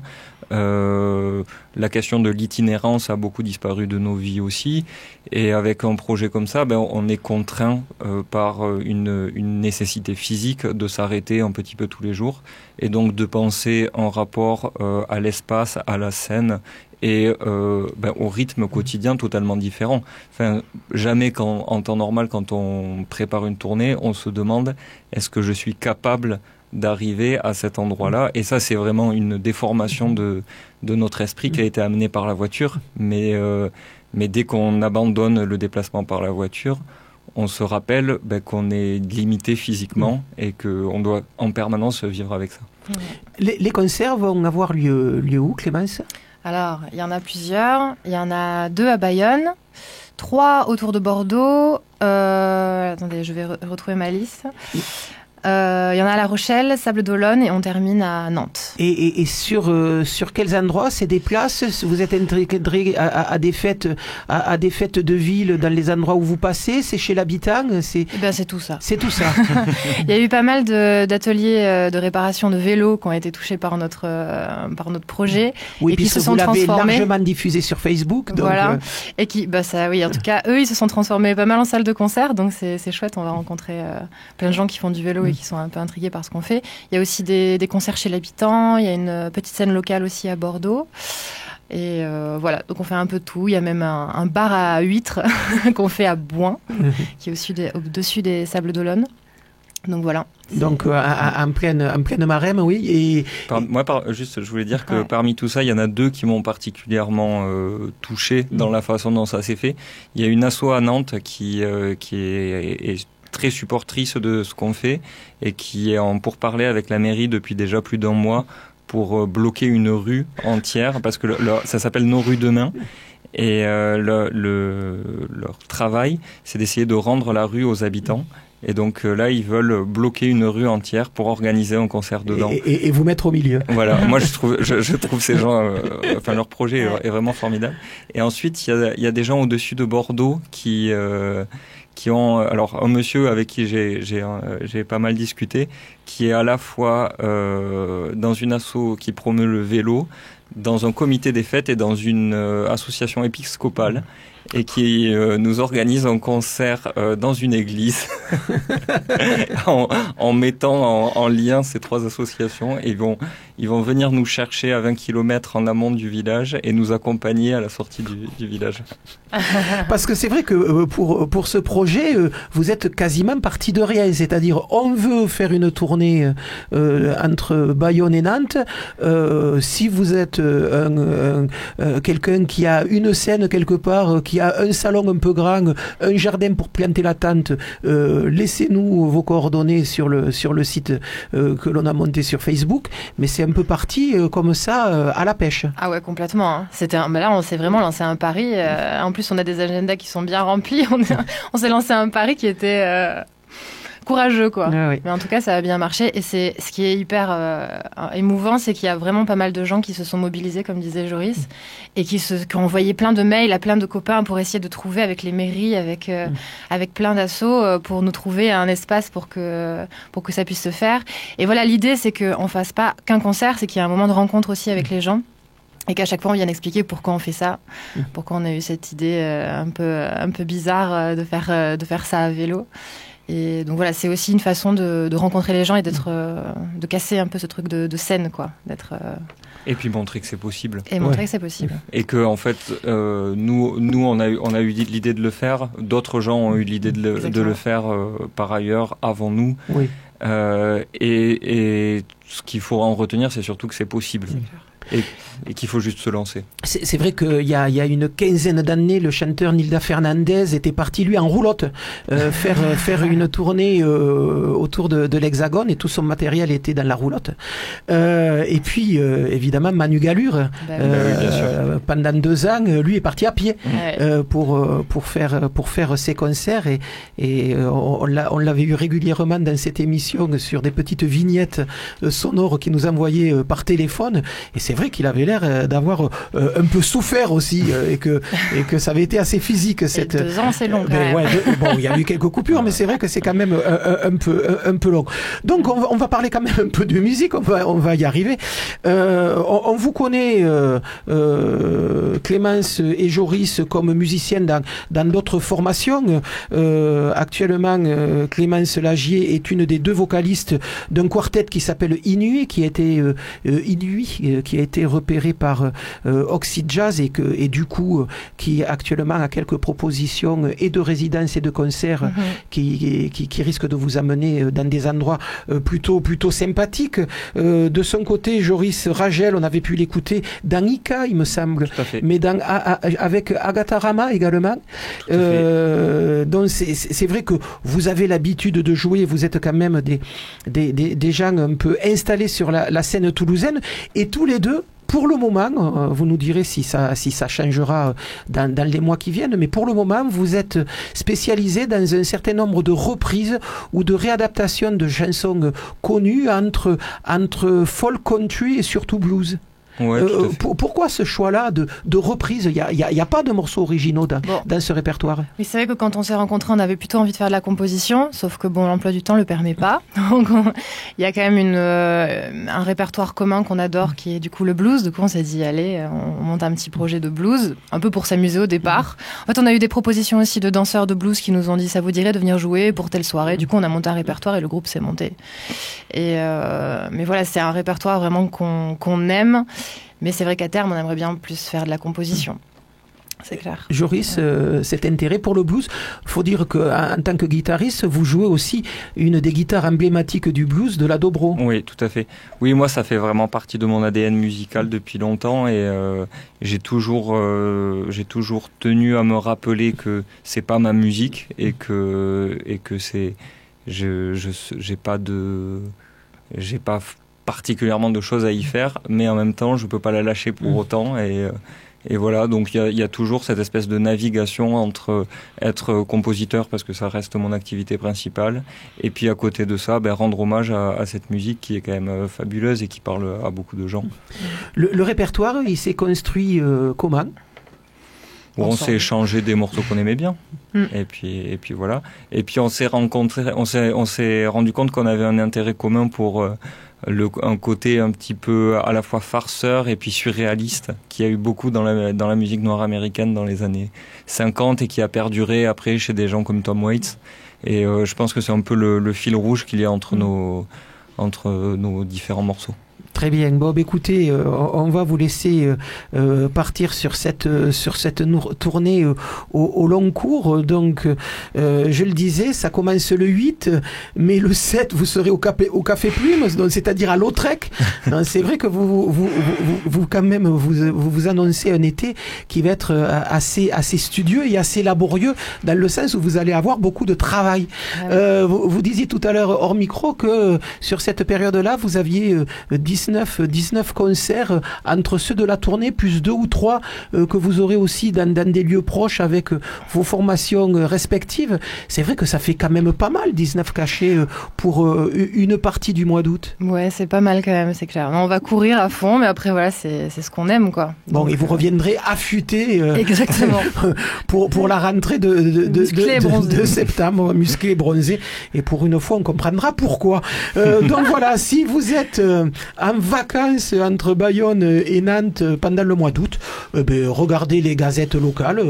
La question de l'itinérance a beaucoup disparu de nos vies aussi, et avec un projet comme ça, on est contraint par une nécessité physique de s'arrêter un petit peu tous les jours, et donc de penser en rapport à l'espace, à la scène et au rythme quotidien totalement différent. Enfin, jamais en temps normal, quand on prépare une tournée, on se demande est-ce que je suis capable d'arriver à cet endroit-là, et ça c'est vraiment une déformation de notre esprit qui a été amenée par la voiture, mais dès qu'on abandonne le déplacement par la voiture, on se rappelle qu'on est limité physiquement et qu'on doit en permanence vivre avec ça. Les concerts vont avoir lieu où, Clémence? Alors, il y en a plusieurs. Il y en a 2 à Bayonne, 3 autour de Bordeaux. Attendez, je vais retrouver ma liste. Il y en a à La Rochelle, Sables d'Olonne, et on termine à Nantes. Et sur quels endroits? C'est des places? Vous êtes intégré à des fêtes de ville dans les endroits où vous passez? C'est chez l'habitant? C'est tout ça. C'est tout ça. Il y a eu pas mal d'ateliers de réparation de vélos qui ont été touchés par notre projet, oui, et qui se sont vous l'avez transformés. largement diffusé sur Facebook. Donc voilà. Et qui, en tout cas, eux, ils se sont transformés pas mal en salle de concert, donc c'est chouette. On va rencontrer plein de gens qui font du vélo et qui sont un peu intrigués par ce qu'on fait. Il y a aussi des concerts chez l'habitant, il y a une petite scène locale aussi à Bordeaux. Et voilà, donc on fait un peu de tout. Il y a même un bar à huîtres qu'on fait à Bouin, qui est au-dessus des Sables d'Olonne. Donc voilà. Donc en pleine Marème, oui. Juste, je voulais dire que parmi tout ça, il y en a 2 qui m'ont particulièrement touché dans la façon dont ça s'est fait. Il y a une asso à Nantes qui est très supportrice de ce qu'on fait et qui est en pourparlers avec la mairie depuis déjà plus d'1 mois pour bloquer une rue entière, parce que ça s'appelle Nos rues demain, et leur travail, c'est d'essayer de rendre la rue aux habitants. Et donc là, ils veulent bloquer une rue entière pour organiser un concert dedans. Et vous mettre au milieu. Voilà, moi je trouve ces gens, leur projet est vraiment formidable. Et ensuite, il y a des gens au-dessus de Bordeaux qui ont, alors un monsieur avec qui j'ai pas mal discuté, qui est à la fois dans une asso qui promeut le vélo, dans un comité des fêtes et dans une association épiscopale, et qui nous organise un concert dans une église en mettant en lien ces 3 associations. Et ils vont venir nous chercher à 20 km en amont du village et nous accompagner à la sortie du village. Parce que c'est vrai que pour ce projet, vous êtes quasiment parti de rien. C'est-à-dire, on veut faire une tournée entre Bayonne et Nantes. Si vous êtes quelqu'un qui a une scène quelque part, qui a un salon un peu grand, un jardin pour planter la tente, laissez-nous vos coordonnées sur le site que l'on a monté sur Facebook. Mais c'est un peu parti comme ça à la pêche. Ah ouais, complètement. Hein. Là, on s'est vraiment lancé un pari. En plus, on a des agendas qui sont bien remplis. On s'est lancé un pari qui était courageux, quoi. Ah oui. Mais en tout cas, ça a bien marché. Et c'est ce qui est hyper émouvant, c'est qu'il y a vraiment pas mal de gens qui se sont mobilisés, comme disait Joris, et qui ont envoyé plein de mails à plein de copains pour essayer de trouver avec les mairies, avec plein d'assauts, pour nous trouver un espace pour que ça puisse se faire. Et voilà, l'idée, c'est qu'on fasse pas qu'un concert, c'est qu'il y a un moment de rencontre aussi avec les gens. Et qu'à chaque fois, on vienne expliquer pourquoi on fait ça, pourquoi on a eu cette idée un peu bizarre de faire ça à vélo. Et donc voilà, c'est aussi une façon de rencontrer les gens et de casser un peu ce truc de scène, quoi. Et puis montrer que c'est possible. Et montrer que c'est possible. Et que en fait, nous on a eu l'idée de le faire. D'autres gens ont eu l'idée de le faire par ailleurs avant nous. Oui. Et ce qu'il faut en retenir, c'est surtout que c'est possible. Et qu'il faut juste se lancer. C'est vrai qu'il y a une quinzaine d'années, le chanteur Nilda Fernandez était parti, lui, en roulotte, faire une tournée autour de l'Hexagone, et tout son matériel était dans la roulotte. Et puis, évidemment, Manu Gallure, pendant 2 ans, lui est parti à pied pour faire ses concerts, et on l'avait eu régulièrement dans cette émission sur des petites vignettes sonores qu'il nous envoyait par téléphone, et c'est vrai qu'il avait l'air d'avoir un peu souffert aussi, et que ça avait été assez physique. Cette... 2 ans, c'est long quand même. Bon, il y a eu quelques coupures, mais c'est vrai que c'est quand même un peu long. Donc on va parler quand même un peu de musique, on va y arriver. On vous connaît, Clémence et Joris, comme musiciennes dans d'autres formations. Actuellement, Clémence Lagier est une des 2 vocalistes d'un quartet qui s'appelle Inuit, qui a été repéré par Oxide Jazz, et du coup qui actuellement a quelques propositions et de résidences et de concerts qui risquent de vous amener dans des endroits plutôt sympathiques. De son côté, Joris Ragel, on avait pu l'écouter dans Ika, il me semble, mais avec Agatha Rama également. Donc c'est vrai que vous avez l'habitude de jouer, vous êtes quand même des gens un peu installés sur la scène toulousaine, et tous les 2, pour le moment, vous nous direz si ça changera dans les mois qui viennent, mais pour le moment, vous êtes spécialisé dans un certain nombre de reprises ou de réadaptations de chansons connues entre folk country et surtout blues. Ouais, pourquoi ce choix-là de reprise? Il y a pas de morceaux originaux dans ce répertoire. Mais c'est vrai que quand on s'est rencontrés, on avait plutôt envie de faire de la composition, sauf que l'emploi du temps le permet pas. Donc il y a quand même un répertoire commun qu'on adore, qui est du coup le blues. Du coup on s'est dit allez, on monte un petit projet de blues, un peu pour s'amuser au départ. En fait on a eu des propositions aussi de danseurs de blues qui nous ont dit ça vous dirait de venir jouer pour telle soirée. Du coup on a monté un répertoire et le groupe s'est monté. Mais voilà, c'est un répertoire vraiment qu'on aime. Mais c'est vrai qu'à terme, on aimerait bien plus faire de la composition. C'est clair. Joris, cet intérêt pour le blues, faut dire qu'en tant que guitariste, vous jouez aussi une des guitares emblématiques du blues, de la dobro. Oui, tout à fait. Oui, moi, ça fait vraiment partie de mon ADN musical depuis longtemps, et j'ai toujours tenu à me rappeler que c'est pas ma musique, et que c'est, j'ai pas particulièrement de choses à y faire, mais en même temps je peux pas la lâcher pour autant, et voilà, donc il y a toujours cette espèce de navigation entre être compositeur, parce que ça reste mon activité principale, et puis à côté de ça, rendre hommage à cette musique qui est quand même fabuleuse et qui parle à beaucoup de gens. Le répertoire, il s'est construit comment? On s'est échangé des morceaux qu'on aimait bien. Et puis voilà. Et puis on s'est rencontrés, on s'est rendu compte qu'on avait un intérêt commun pour un côté un petit peu à la fois farceur et puis surréaliste, qui a eu beaucoup dans la musique noire américaine dans les années 50 et qui a perduré après chez des gens comme Tom Waits. Et je pense que c'est un peu le fil rouge qu'il y a entre nos différents morceaux. Très bien, Bob. Écoutez, on va vous laisser partir sur cette tournée au long cours. Donc, je le disais, ça commence le 8, mais le 7, vous serez au Café Plume, donc c'est-à-dire à Lautrec. C'est vrai que vous quand même, vous annoncez un été qui va être assez studieux et assez laborieux, dans le sens où vous allez avoir beaucoup de travail. Vous disiez tout à l'heure hors micro que sur cette période-là, vous aviez 19 concerts entre ceux de la tournée, plus 2 ou 3 que vous aurez aussi dans des lieux proches avec vos formations respectives. C'est vrai que ça fait quand même pas mal, 19 cachets pour une partie du mois d'août. Ouais, c'est pas mal quand même, c'est clair. On va courir à fond, mais après voilà, c'est ce qu'on aime, quoi. Bon, donc, et vous reviendrez affûté exactement. pour la rentrée de septembre, musclé et bronzé, et pour une fois on comprendra pourquoi. Donc voilà, si vous êtes en vacances entre Bayonne et Nantes pendant le mois d'août, regardez les gazettes locales.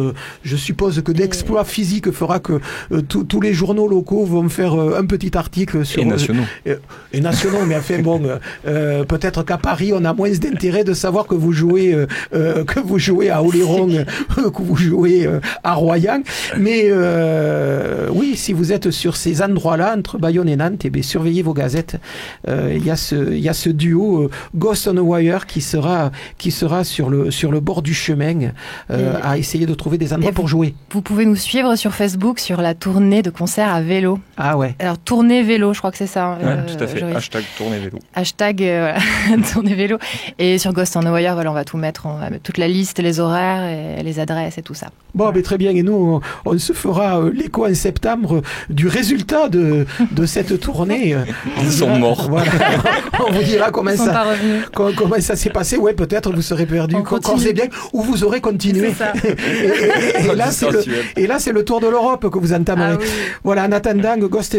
Je suppose que l'exploit physique fera que tous les journaux locaux vont faire un petit article sur... Et nationaux, mais enfin bon, peut-être qu'à Paris, on a moins d'intérêt de savoir que vous jouez à Oléron, que vous jouez à Royan. Mais oui, si vous êtes sur ces endroits-là, entre Bayonne et Nantes, surveillez vos gazettes. Il y a ce duo morceau Ghost on a Wire qui sera sur le bord du chemin à essayer de trouver des endroits pour jouer. Vous pouvez nous suivre sur Facebook sur la tournée de concert à vélo. Ah ouais. Alors tournée vélo, je crois que c'est ça. Tout à fait. Hashtag tournée vélo. Hashtag tournée vélo. Et sur Ghost on a Wire, voilà, on va tout mettre, on va mettre toute la liste, les horaires et les adresses et tout ça. Bon, mais très bien. Et nous, on se fera l'écho en septembre du résultat de cette tournée. Ils sont morts. Voilà. On vous dira comment ça s'est passé. Ouais, peut-être vous serez perdu. Corps et bien, ou vous aurez continué. C'est ça. et là, c'est le tour de l'Europe que vous entamerez. Ah oui. Voilà, en attendant, Ghost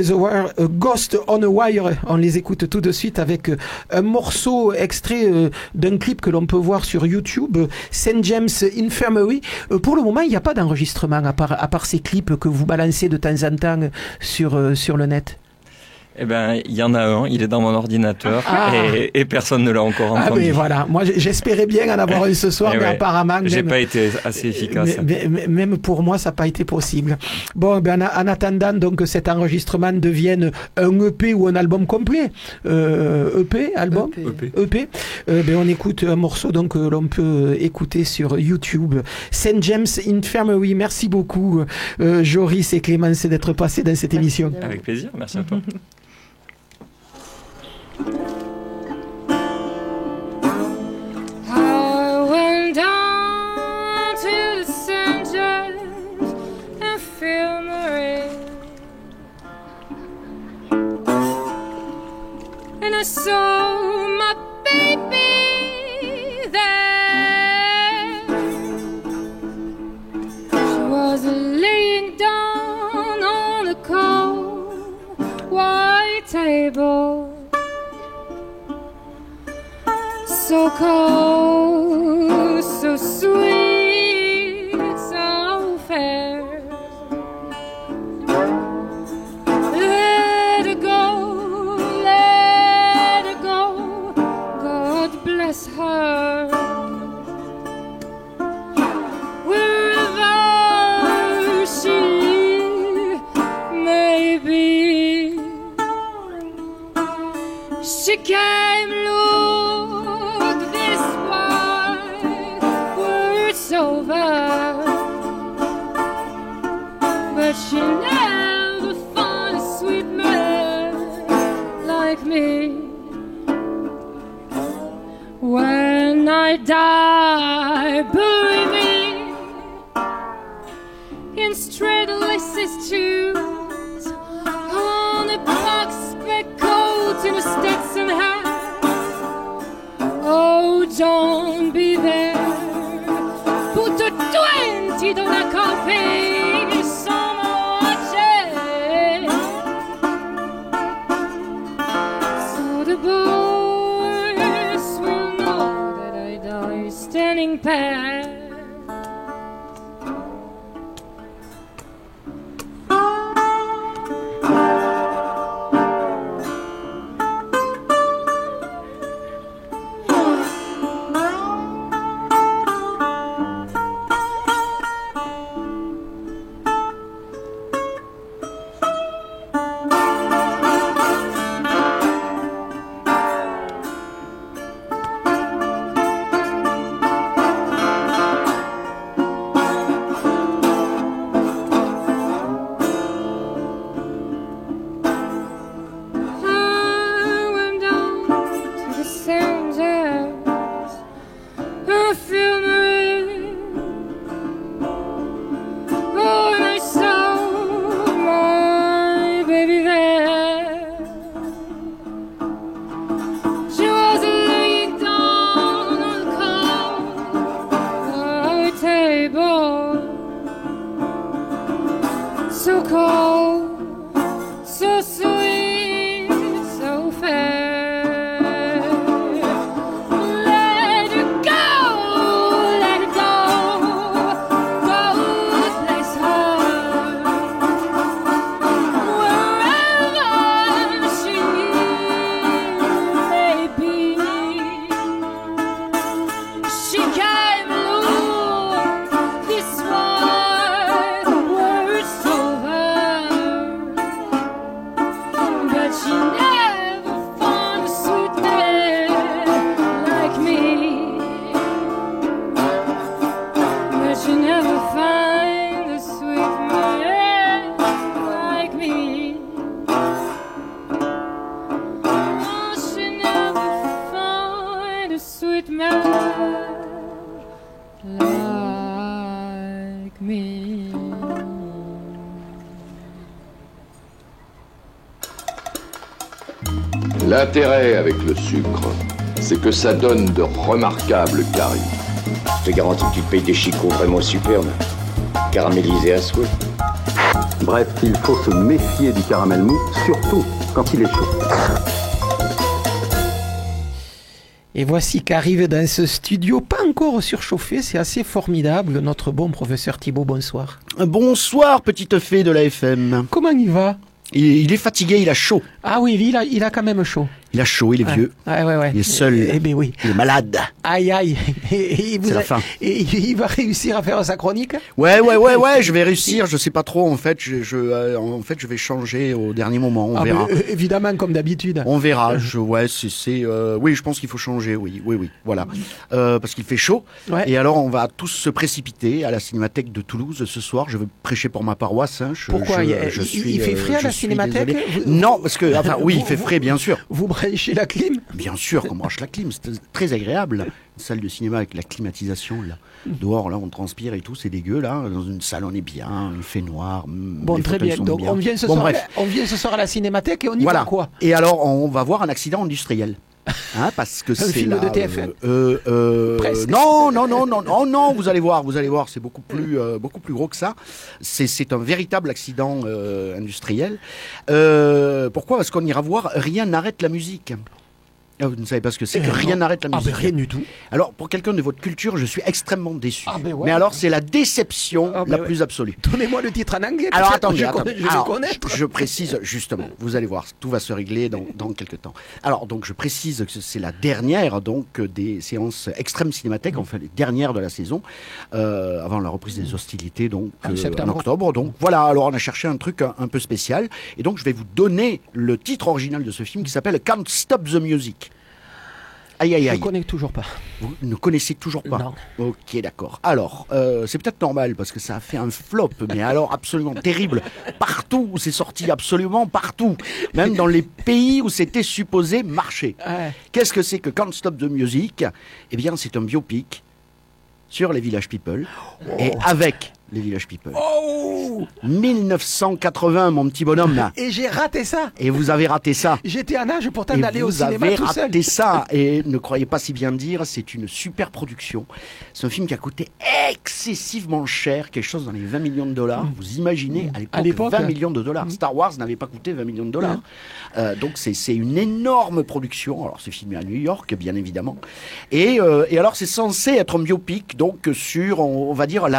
on a Wire, on les écoute tout de suite avec un morceau extrait d'un clip que l'on peut voir sur YouTube, St. James Infirmary. Pour le moment, il n'y a pas d'enregistrement à part ces clips que vous balancez de temps en temps sur le net. Eh ben, il y en a un, il est dans mon ordinateur et personne ne l'a encore entendu. Ah mais voilà, moi j'espérais bien en avoir un ce soir, mais apparemment... J'ai pas été assez efficace. Même pour moi, ça n'a pas été possible. Bon, ben en attendant donc que cet enregistrement devienne un EP ou un album complet, album EP. Ben on écoute un morceau donc que l'on peut écouter sur YouTube. St. James Infirmary, merci beaucoup Joris et Clémence d'être passés dans cette émission. Avec plaisir, merci à toi. I went down to the St. James Infirmary, and I saw my baby there. She was laying down on a cold white table, so cold, so sweet, so fair. Let her go, God bless her. Wherever she may be, she came look this wide, words over, but she never found a sweet man like me. When I die, bury me in straight laces shoes, on a box spec coat and a Stetson hat. Oh, don't be there. Put a 20 dans la coffee, some watch it. So the boys will know that I die standing pat. L'intérêt avec le sucre, c'est que ça donne de remarquables caries. Je te garantis que tu te payes des chicots vraiment superbes, caramélisés à souhait. Bref, il faut se méfier du caramel mou, surtout quand il est chaud. Et voici qu'arrive dans ce studio, pas encore surchauffé, c'est assez formidable, notre bon professeur Thibaut, bonsoir. Bonsoir, petite fée de la FM. Comment il va ? Il est fatigué, il a chaud. Ah oui, il a quand même chaud. Il a chaud, il est vieux. Ouais. Il est seul. Eh ben oui. Il est malade. Aïe. C'est la fin. Et il va réussir à faire sa chronique ? Ouais, je vais réussir. Je sais pas trop. En fait, je vais changer au dernier moment. On verra. Évidemment, comme d'habitude. On verra. Oui, je pense qu'il faut changer. Oui. Voilà. Parce qu'il fait chaud. Ouais. Et alors, on va tous se précipiter à la Cinémathèque de Toulouse ce soir. Je veux prêcher pour ma paroisse. Pourquoi il fait frais à la Cinémathèque ? Non, parce que il fait frais, bien sûr. Vous branchez la clim ? Bien sûr qu'on branche la clim, c'est très agréable. Une salle de cinéma avec la climatisation, là. Dehors, là, on transpire et tout, c'est dégueu, là. Dans une salle, on est bien, il fait noir. Bon, très bien. Donc, on vient ce soir à la Cinémathèque et on y va quoi ? Et alors, on va voir un accident industriel. Parce que c'est film de TF1. Non, vous allez voir, c'est beaucoup plus gros que ça. C'est un véritable accident industriel. Pourquoi ? Parce qu'on ira voir Rien n'arrête la musique. Vous ne savez pas ce que c'est que Rien n'arrête la musique. Rien du tout. Alors, pour quelqu'un de votre culture, je suis extrêmement déçu. Mais alors, c'est la déception la plus absolue. Donnez-moi le titre en anglais. Alors, attendez. Je je précise, justement, vous allez voir, tout va se régler dans quelques temps. Alors, donc, je précise que c'est la dernière, des séances Extrême Cinémathèque, enfin, les dernières de la saison, avant la reprise des hostilités, en octobre. Donc, voilà, alors, on a cherché un truc un peu spécial. Et donc, je vais vous donner le titre original de ce film qui s'appelle Can't Stop the Music. Aïe. Je ne connais toujours pas. Vous ne connaissez toujours pas ? Non. Ok, d'accord. Alors, c'est peut-être normal parce que ça a fait un flop, mais alors absolument terrible. Partout où c'est sorti, absolument partout. Même dans les pays où c'était supposé marcher. Ouais. Qu'est-ce que c'est que Can't Stop the Music ? Eh bien, c'est un biopic sur les Village People et avec les Village People. 1980, mon petit bonhomme là. Et j'ai raté ça. Et vous avez raté ça. J'étais en âge pourtant d'aller au cinéma tout seul. Vous avez raté ça. Et ne croyez pas si bien dire, c'est une super production. C'est un film qui a coûté excessivement cher, quelque chose dans les 20 millions de dollars. Vous imaginez, à l'époque 20 millions de dollars. Star Wars n'avait pas coûté 20 millions de dollars. Donc c'est une énorme production. Alors c'est filmé à New York, bien évidemment. Et alors c'est censé être un biopic, donc sur, on va dire,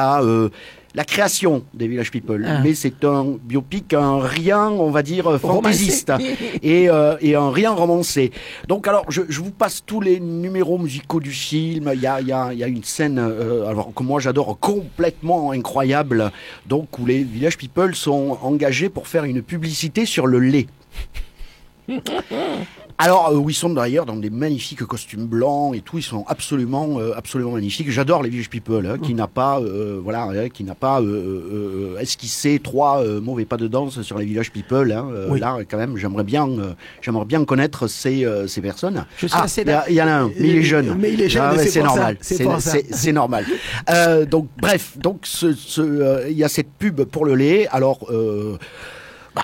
la création des Village People, mais c'est un biopic, un rien, on va dire, fantaisiste et un rien romancé. Donc alors, je vous passe tous les numéros musicaux du film. Il y a une scène, alors que moi j'adore, complètement incroyable, donc où les Village People sont engagés pour faire une publicité sur le lait. Alors, où ils sont d'ailleurs dans des magnifiques costumes blancs et tout, ils sont absolument magnifiques. J'adore les Village People, qui n'a pas, esquissé 3 mauvais pas de danse sur les Village People. Là, quand même, j'aimerais bien connaître ces personnes. Il y en a un, mais il est jeune. Mais il est jeune, c'est normal. C'est normal. Donc, bref, il y a cette pub pour le lait. Alors.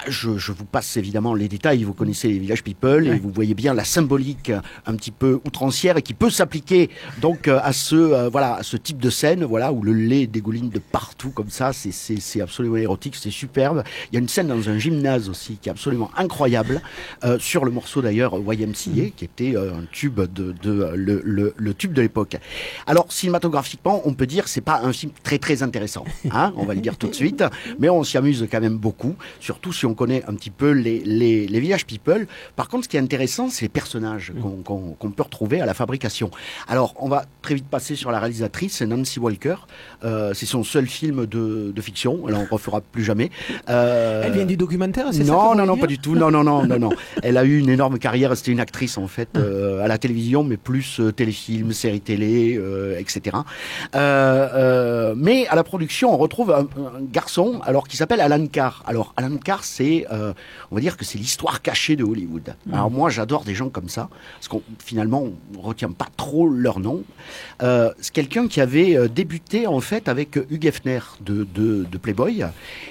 Je vous passe évidemment les détails, vous connaissez les Village People et vous voyez bien la symbolique un petit peu outrancière et qui peut s'appliquer donc à ce type de scène, où le lait dégouline de partout comme ça, c'est absolument érotique, c'est superbe. Il y a une scène dans un gymnase aussi qui est absolument incroyable, sur le morceau d'ailleurs YMCA qui était un tube le tube de l'époque. Alors cinématographiquement, on peut dire c'est pas un film très très intéressant, on va le dire tout de suite, mais on s'y amuse quand même beaucoup, surtout si on connaît un petit peu les Village People. Par contre, ce qui est intéressant, c'est les personnages qu'on peut retrouver à la fabrication. Alors, on va très vite passer sur la réalisatrice, Nancy Walker. C'est son seul film de fiction. Elle en refera plus jamais. Elle vient du documentaire, c'est ça? Non, pas du tout. Non. Elle a eu une énorme carrière. C'était une actrice, en fait, à la télévision, mais plus téléfilms, séries télé, etc. Mais à la production, on retrouve un garçon, qui s'appelle Alan Carr. Alors, Alan Carr, c'est, on va dire que c'est l'histoire cachée de Hollywood. Alors moi, j'adore des gens comme ça, parce qu'on finalement, on retient pas trop leur nom. C'est quelqu'un qui avait débuté en fait avec Hugh Hefner de Playboy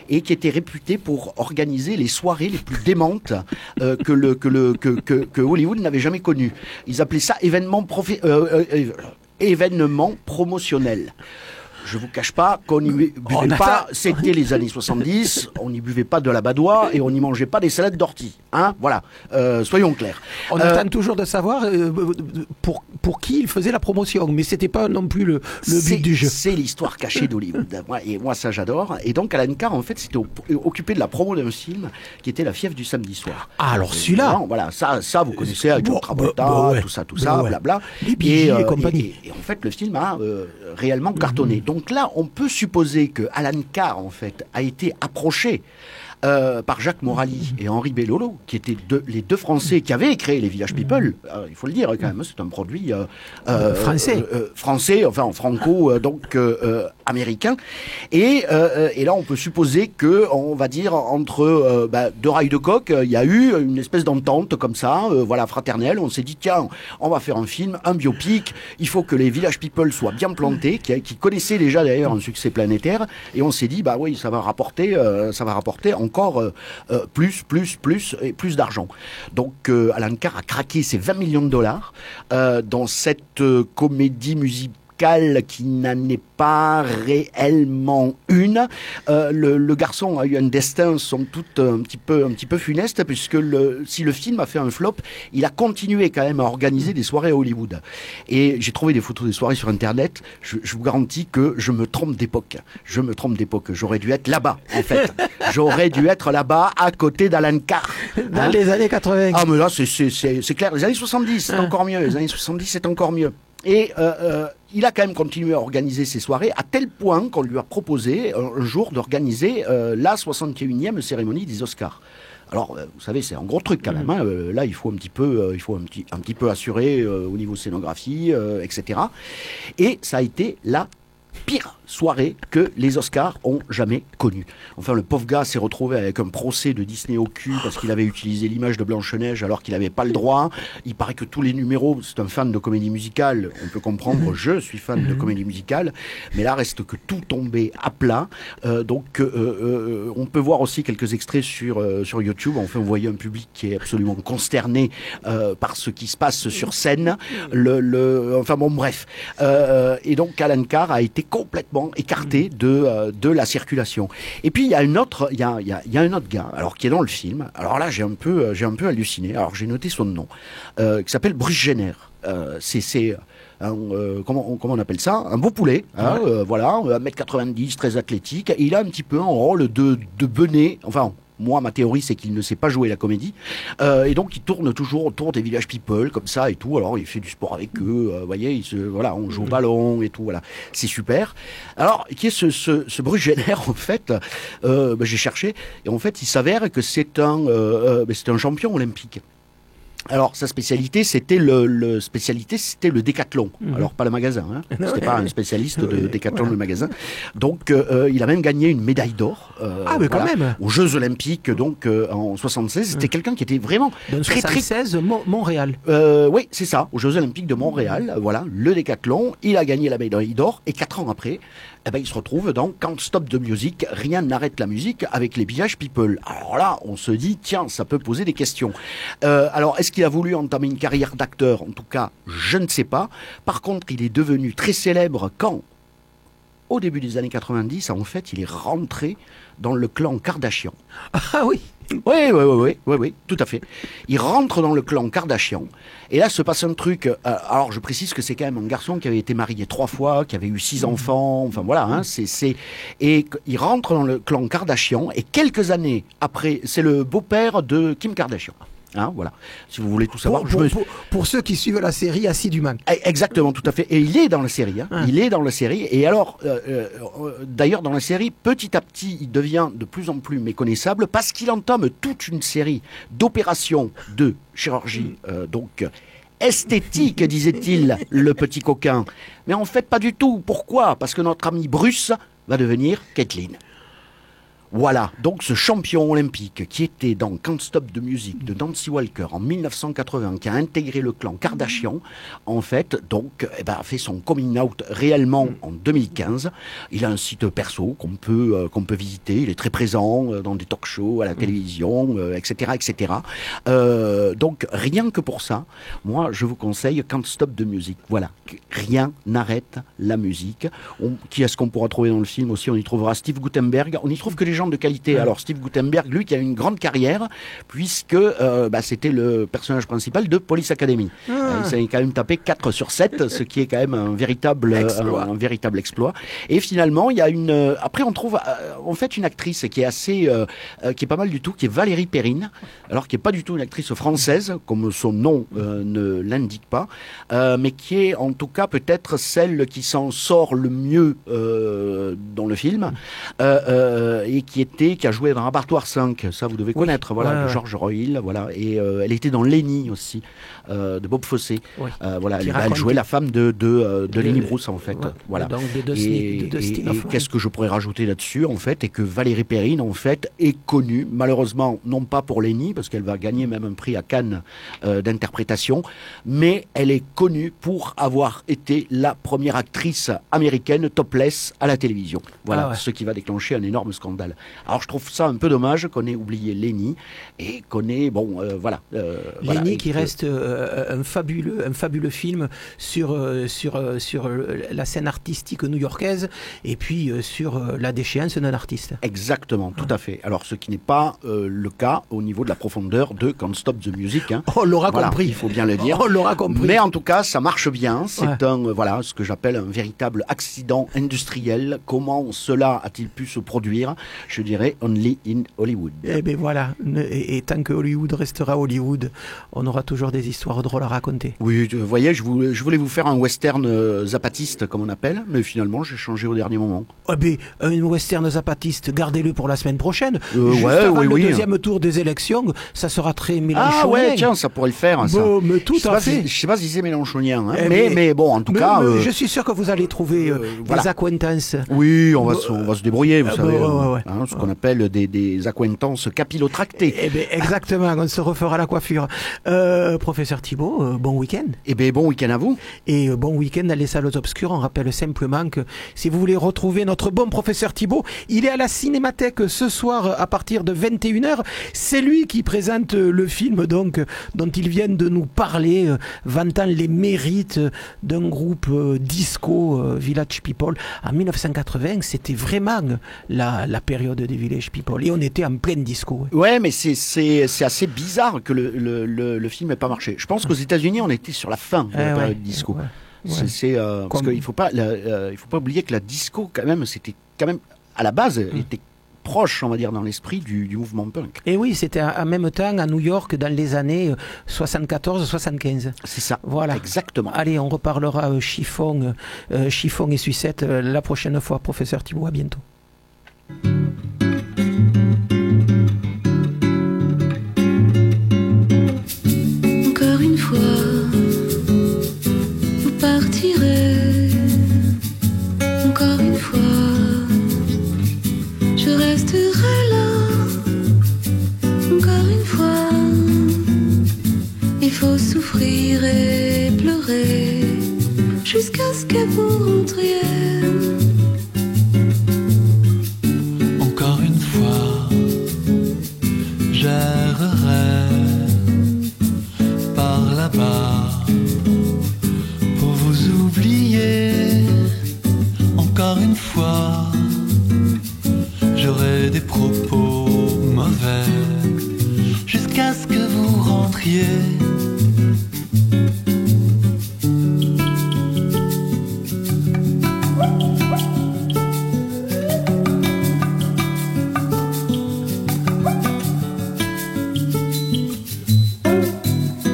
et qui était réputé pour organiser les soirées les plus démentes que Hollywood n'avait jamais connues. Ils appelaient ça événement promotionnel. Je vous cache pas qu'on n'y buvait pas, c'était les années 70, on n'y buvait pas de la badoie et on n'y mangeait pas des salades d'ortie. Hein, voilà, soyons clairs. On attend toujours de savoir pour qui il faisait la promotion, mais c'était pas non plus le but du jeu. C'est l'histoire cachée d'Hollywood. Et moi, ça, j'adore. Et donc, Alan Carr, en fait, s'était occupé de la promo d'un film qui était La fièvre du samedi soir. Ah, alors celui-là. Voilà, ça, vous connaissez, avec John Travolta, ouais. tout ça, blabla. Les Bee Gees et compagnie. Et en fait, le film a réellement cartonné. Donc là, on peut supposer que Alan Carr, en fait, a été approché par Jacques Morali et Henri Bellolo, qui étaient les deux Français qui avaient créé les Village People. Il faut le dire quand même, c'est un produit français, enfin franco, américain. Et là, on peut supposer que, on va dire, entre deux rails de coq, il y a eu une espèce d'entente comme ça, fraternelle. On s'est dit, tiens, on va faire un film, un biopic. Il faut que les Village People soient bien plantés, qui connaissaient déjà d'ailleurs un succès planétaire. Et on s'est dit, bah oui, ça va rapporter encore plus et plus d'argent. Donc Alan Carr a craqué ses $20 millions dans cette comédie musicale qui n'en est pas réellement une. Le garçon a eu un destin somme toute un petit peu funeste, puisque si le film a fait un flop, il a continué quand même à organiser des soirées à Hollywood. Et j'ai trouvé des photos des soirées sur Internet. Je vous garantis que je me trompe d'époque. J'aurais dû être là-bas, en fait. J'aurais dû être là-bas, à côté d'Alan Carr. Dans les années 80. Ah, mais là, c'est clair. Les années 70, c'est encore mieux. Les années 70, c'est encore mieux. Et il a quand même continué à organiser ses soirées, à tel point qu'on lui a proposé un jour d'organiser la 61e cérémonie des Oscars. Alors, vous savez, c'est un gros truc quand même. Hein. Là, il faut un petit peu assurer au niveau scénographie, etc. Et ça a été la pire soirée que les Oscars ont jamais connue. Enfin, le pauvre gars s'est retrouvé avec un procès de Disney au cul parce qu'il avait utilisé l'image de Blanche-Neige alors qu'il n'avait pas le droit. Il paraît que tous les numéros, c'est un fan de comédie musicale, on peut comprendre, je suis fan de comédie musicale, mais là reste que tout tombait à plat. Donc, on peut voir aussi quelques extraits sur YouTube. Enfin, on voyait un public qui est absolument consterné par ce qui se passe sur scène. Enfin bon, bref. Et donc, Alan Carr a été complètement écarté de la circulation. Et puis il y a un autre gars, alors qui est dans le film. Alors là, j'ai un peu halluciné. Alors j'ai noté son nom, qui s'appelle Bruce Jenner. C'est comment on appelle ça, un beau poulet, hein, 1m90, très athlétique. Et il a un petit peu un rôle de benet. Enfin, moi, ma théorie, c'est qu'il ne sait pas jouer la comédie. Et donc, il tourne toujours autour des Village People, comme ça et tout. Alors, il fait du sport avec eux. Vous voyez, on joue au ballon et tout. Voilà. C'est super. Alors, qui est ce Bruce Jenner, en fait, j'ai cherché. Et en fait, il s'avère que c'est un champion olympique. Alors, sa spécialité, c'était le décathlon. Alors, pas le magasin, hein. C'était pas un spécialiste de décathlon, le magasin. Donc, il a même gagné une médaille d'or. Quand même. Aux Jeux Olympiques, donc, en 76. C'était quelqu'un qui était vraiment très, 76, Montréal. Oui, c'est ça. Aux Jeux Olympiques de Montréal. Voilà, le décathlon. Il a gagné la médaille d'or. Et 4 ans après, il se retrouve dans Can't Stop the Music, Rien n'arrête la musique, avec les Village People. Alors là, on se dit, tiens, ça peut poser des questions. Alors, est-ce qu'il a voulu entamer une carrière d'acteur? En tout cas, je ne sais pas. Par contre, il est devenu très célèbre quand, au début des années 90, en fait, il est rentré dans le clan Kardashian. Ah oui. Oui, tout à fait. Il rentre dans le clan Kardashian. Et là, se passe un truc. Alors, je précise que c'est quand même un garçon qui avait été marié 3 fois, qui avait eu 6 enfants. Enfin, voilà. Hein, Et il rentre dans le clan Kardashian. Et quelques années après, c'est le beau-père de Kim Kardashian. Hein, voilà. Si vous voulez tout savoir. Pour ceux qui suivent la série assidûment. Exactement, tout à fait. Et il est dans la série. Hein. Il est dans la série. Et alors, d'ailleurs, dans la série, petit à petit, il devient de plus en plus méconnaissable parce qu'il entame toute une série d'opérations de chirurgie, esthétique, disait-il, le petit coquin. Mais en fait, pas du tout. Pourquoi? Parce que notre ami Bruce va devenir Caitlyn. Voilà, donc ce champion olympique qui était dans Can't Stop the Music de Nancy Walker en 1980, qui a intégré le clan Kardashian, en fait, donc, a fait son coming out réellement en 2015. Il a un site perso qu'on peut visiter. Il est très présent dans des talk shows, à la télévision, etc., etc. Donc, rien que pour ça, moi, je vous conseille Can't Stop the Music. Voilà, rien n'arrête la musique. Qui est-ce qu'on pourra trouver dans le film aussi? On y trouvera Steve Guttenberg. On y trouve que les gens de qualité. Alors Steve Guttenberg, lui, qui a une grande carrière, puisque c'était le personnage principal de Police Academy. Il s'est quand même tapé 4 sur 7, ce qui est quand même un véritable exploit. Et finalement, il y a après, on trouve en fait une actrice qui est assez, qui est pas mal du tout, qui est Valérie Perrine, alors qui est pas du tout une actrice française, comme son nom ne l'indique pas, mais qui est en tout cas peut-être celle qui s'en sort le mieux dans le film, et qui a joué dans Abattoir 5, ça vous devez connaître, voilà, George Royle, voilà, et elle était dans Lenny aussi, de Bob Fosse, voilà, elle jouait la femme de Lenny Bruce en fait, voilà. Donc et qu'est-ce que je pourrais rajouter là-dessus en fait, et que Valérie Perrine en fait est connue, malheureusement non pas pour Lenny, parce qu'elle va gagner même un prix à Cannes d'interprétation, mais elle est connue pour avoir été la première actrice américaine topless à la télévision. Voilà, ce qui va déclencher un énorme scandale. Alors je trouve ça un peu dommage qu'on ait oublié Lenny et qu'on ait, Lenny qui reste un fabuleux film sur la scène artistique new-yorkaise et puis sur la déchéance d'un artiste. Exactement, tout à fait. Alors ce qui n'est pas le cas au niveau de la profondeur de Can't Stop the Music. Hein. On l'aura compris. Il faut bien le dire. On l'aura compris. Mais en tout cas, ça marche bien. C'est ce que j'appelle un véritable accident industriel. Comment cela a-t-il pu se produire? Je dirais only in Hollywood. Eh bien voilà. Et tant que Hollywood restera Hollywood, on aura toujours des histoires drôles à raconter. Oui, vous voyez, je voulais vous faire un western zapatiste, comme on appelle, mais finalement, j'ai changé au dernier moment. Eh bien, un western zapatiste, gardez-le pour la semaine prochaine. Juste avant le deuxième tour des élections, ça sera très mélanchonien. Ah ouais, tiens, ça pourrait le faire, ça. Mais tout à fait. Je sais pas si c'est mélanchonien, hein, mais bon, en tout cas... je suis sûr que vous allez trouver des acquaintances. Oui, on va se débrouiller, vous savez. Ce qu'on appelle des acquaintances capillotractées. Eh bien, exactement, on se refera la coiffure. Professeur Thibault, bon week-end. Eh bien, bon week-end à vous. Et bon week-end dans les salles obscures. On rappelle simplement que si vous voulez retrouver notre bon professeur Thibault, il est à la Cinémathèque ce soir à partir de 21h. C'est lui qui présente le film donc dont il vient de nous parler, vantant les mérites d'un groupe disco Village People. En 1980, c'était vraiment la période des Village People et on était en pleine disco. Ouais, mais c'est assez bizarre que le film n'ait pas marché. Je pense qu'aux États-Unis, on était sur la fin de la période disco. Parce qu'il faut pas oublier que la disco quand même, c'était quand même à la base était proche, on va dire, dans l'esprit du mouvement punk. Et oui, c'était en même temps à New York dans les années 74-75. C'est ça. Voilà. Exactement. Allez, on reparlera chiffon et sucette la prochaine fois. Professeur Thibault, à bientôt. Encore une fois, vous partirez. Encore une fois, je resterai là. Encore une fois, il faut souffrir et pleurer jusqu'à ce que vous rentriez. Encore une fois, j'errerai par là-bas pour vous oublier. Encore une fois, j'aurai des propos mauvais jusqu'à ce que vous rentriez.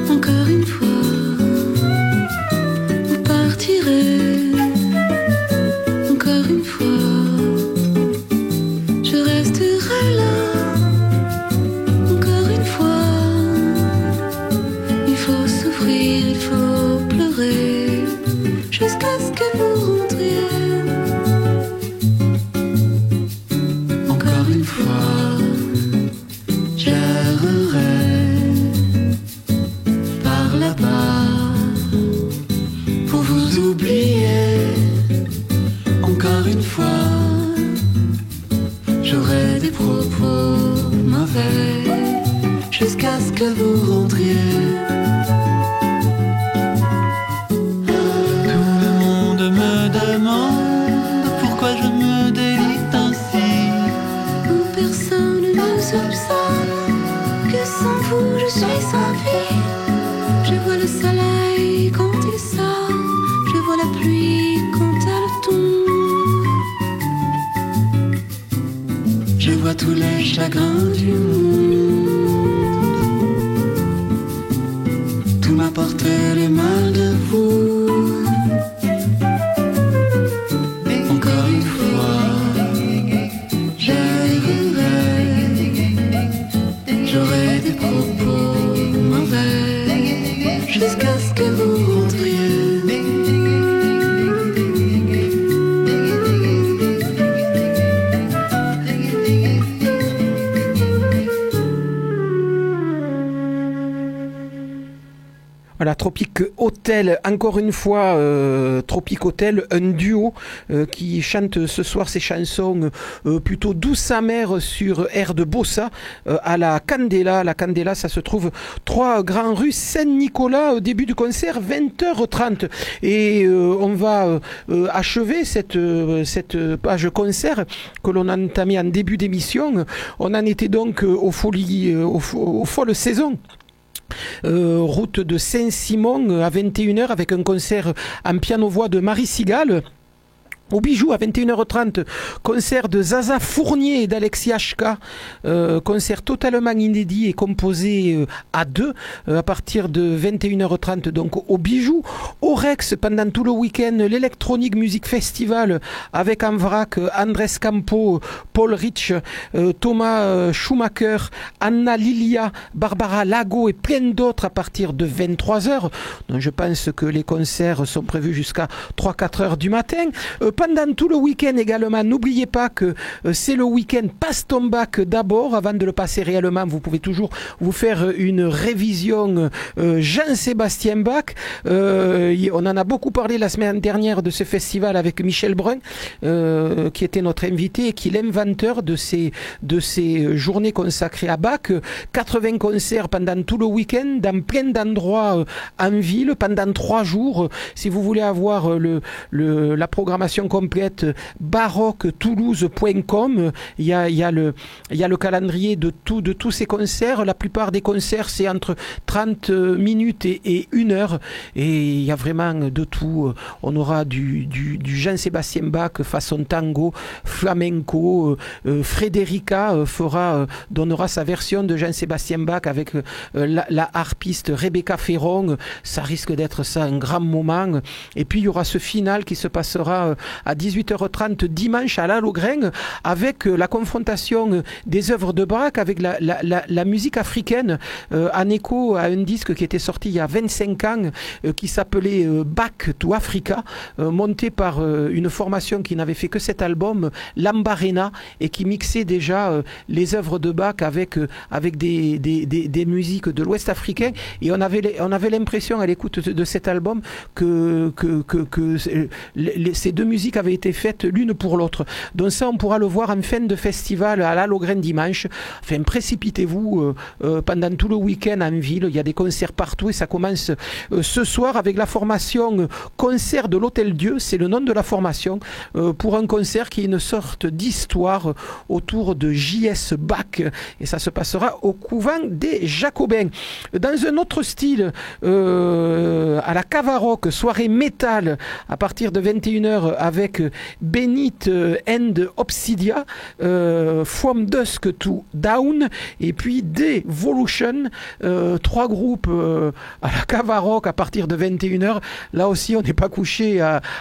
Encore une fois, vous partirez. Encore une fois, je resterai là. Encore une fois, jusqu'à ce que vous rentriez. Tout le monde me demande pourquoi je me délite ainsi. Personne ne soupçonne que sans vous je suis sans vie. Je vois le soleil quand il sort, je vois la pluie quand elle tombe. Je vois tous les chagrins du monde. Tout m'apporte le mal de vous. Encore une fois, j'errerai. J'aurai des propos mauvais jusqu'à ce que vous rentriez. Voilà, Tropic Hotel, encore une fois, Tropic Hotel, un duo qui chante ce soir ses chansons plutôt douces amères sur air de bossa à la Candela. La Candela, ça se trouve 3 Grands Rue Saint-Nicolas, au début du concert, 20h30. Et on va achever cette page concert que l'on a entamée en début d'émission. On en était donc aux folles saisons. Route de Saint-Simon à 21h avec un concert en piano-voix de Marie Sigal. Au Bijou à 21h30, concert de Zaza Fournier et d'Alexis HK, concert totalement inédit et composé à deux à partir de 21h30 donc au Bijou. Au Rex pendant tout le week-end, l'Electronic Music Festival avec en vrac Andrés Campo, Paul Rich, Thomas Schumacher, Anna Lilia, Barbara Lago et plein d'autres à partir de 23h. Donc je pense que les concerts sont prévus jusqu'à 3-4 heures du matin. Pendant tout le week-end également, n'oubliez pas que c'est le week-end Passe ton bac d'abord. Avant de le passer réellement, vous pouvez toujours vous faire une révision Jean-Sébastien Bach. On en a beaucoup parlé la semaine dernière de ce festival avec Michel Brun, qui était notre invité et qui est l'inventeur de ces journées consacrées à Bach. 80 concerts pendant tout le week-end dans plein d'endroits en ville pendant 3 jours. Si vous voulez avoir la programmation complète, baroque-toulouse.com. Il y a le calendrier de tous ces concerts. La plupart des concerts, c'est entre 30 minutes et 1 heure. Et il y a vraiment de tout. On aura du Jean-Sébastien Bach façon tango, flamenco. Frédérica donnera sa version de Jean-Sébastien Bach avec la harpiste Rebecca Ferron. Ça risque d'être ça un grand moment. Et puis il y aura ce final qui se passera à 18h30 dimanche à la Logren avec la confrontation des œuvres de Bach avec la musique africaine en écho à un disque qui était sorti il y a 25 ans qui s'appelait Back to Africa, monté par une formation qui n'avait fait que cet album, Lambarena, et qui mixait déjà les œuvres de Bach avec des musiques de l'Ouest africain. Et on avait l'impression à l'écoute de cet album que ces deux musiques avaient été faites l'une pour l'autre. Donc ça, on pourra le voir en fin de festival à la Logren dimanche. Enfin, précipitez-vous pendant tout le week-end en ville. Il y a des concerts partout et ça commence ce soir avec la formation Concert de l'Hôtel Dieu. C'est le nom de la formation pour un concert qui est une sorte d'histoire autour de J.S. Bach. Et ça se passera au couvent des Jacobins. Dans un autre style, à la Cavaroc, soirée métal à partir de 21h avec Benit and Obsidia, From Dusk to Dawn, et puis Devolution, 3 groupes à la Cavaroc à partir de 21h. Là aussi, on n'est pas couché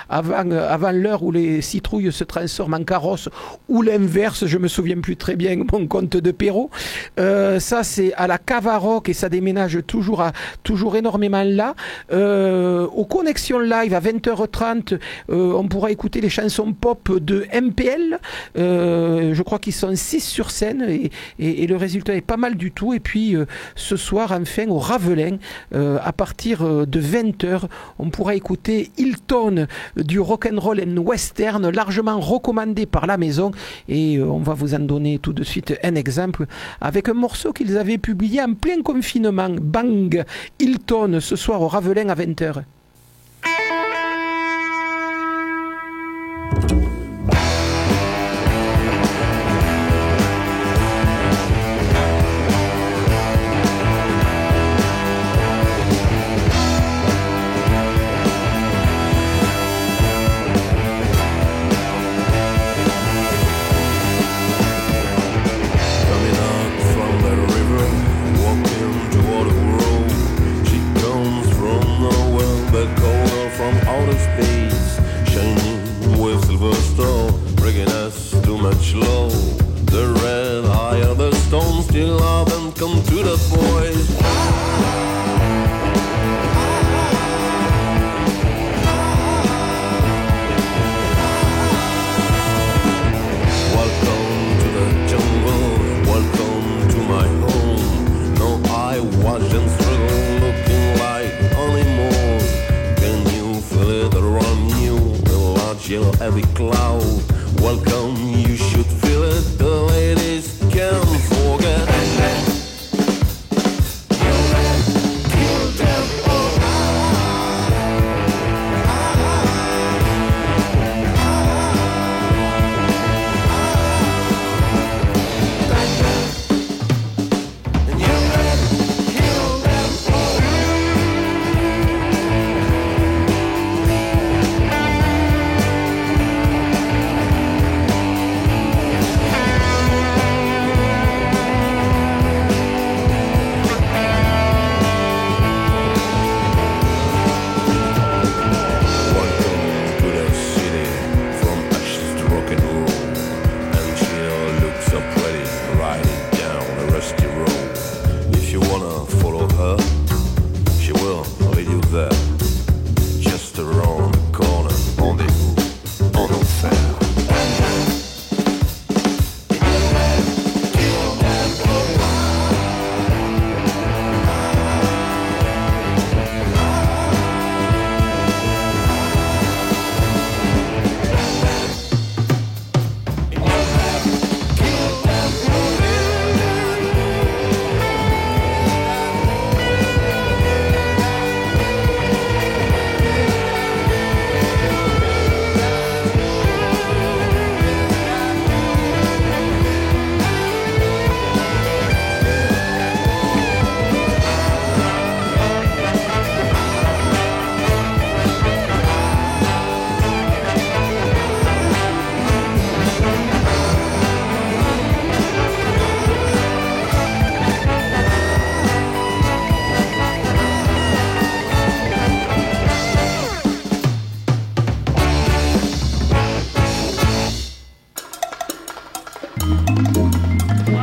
avant l'heure où les citrouilles se transforment en carrosse, ou l'inverse, je me souviens plus très bien mon conte de Perrault. Ça, c'est à la Cavaroc et ça déménage toujours énormément là. Aux connexions live à 20h30, on pourra écouter écouter les chansons pop de MPL. Je crois qu'ils sont 6 sur scène et le résultat est pas mal du tout. Et puis ce soir, enfin, au Ravelin, à partir de 20h, on pourra écouter Hilton, du rock'n'roll and western, largement recommandé par la maison. Et on va vous en donner tout de suite un exemple avec un morceau qu'ils avaient publié en plein confinement. Bang, Hilton, ce soir au Ravelin à 20h.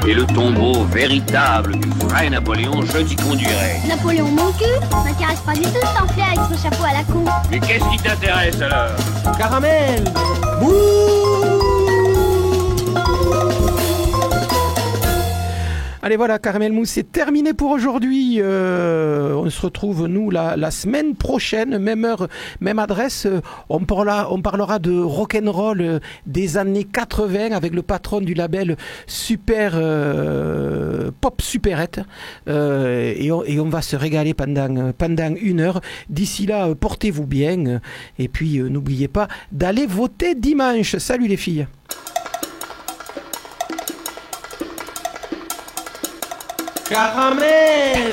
Et le tombeau véritable du vrai Napoléon, je t'y conduirai. Napoléon mon cul m'intéresse pas du tout ce t'enfler avec son chapeau à la con. Mais qu'est-ce qui t'intéresse alors? Caramel. Allez voilà, Caramel Mousse, c'est terminé pour aujourd'hui. On se retrouve, nous, la semaine prochaine, même heure, même adresse. On parlera de rock'n'roll des années 80 avec le patron du label Super Pop Superette. Et on va se régaler pendant 1 heure. D'ici là, portez-vous bien. Et puis, n'oubliez pas d'aller voter dimanche. Salut les filles. Caramel!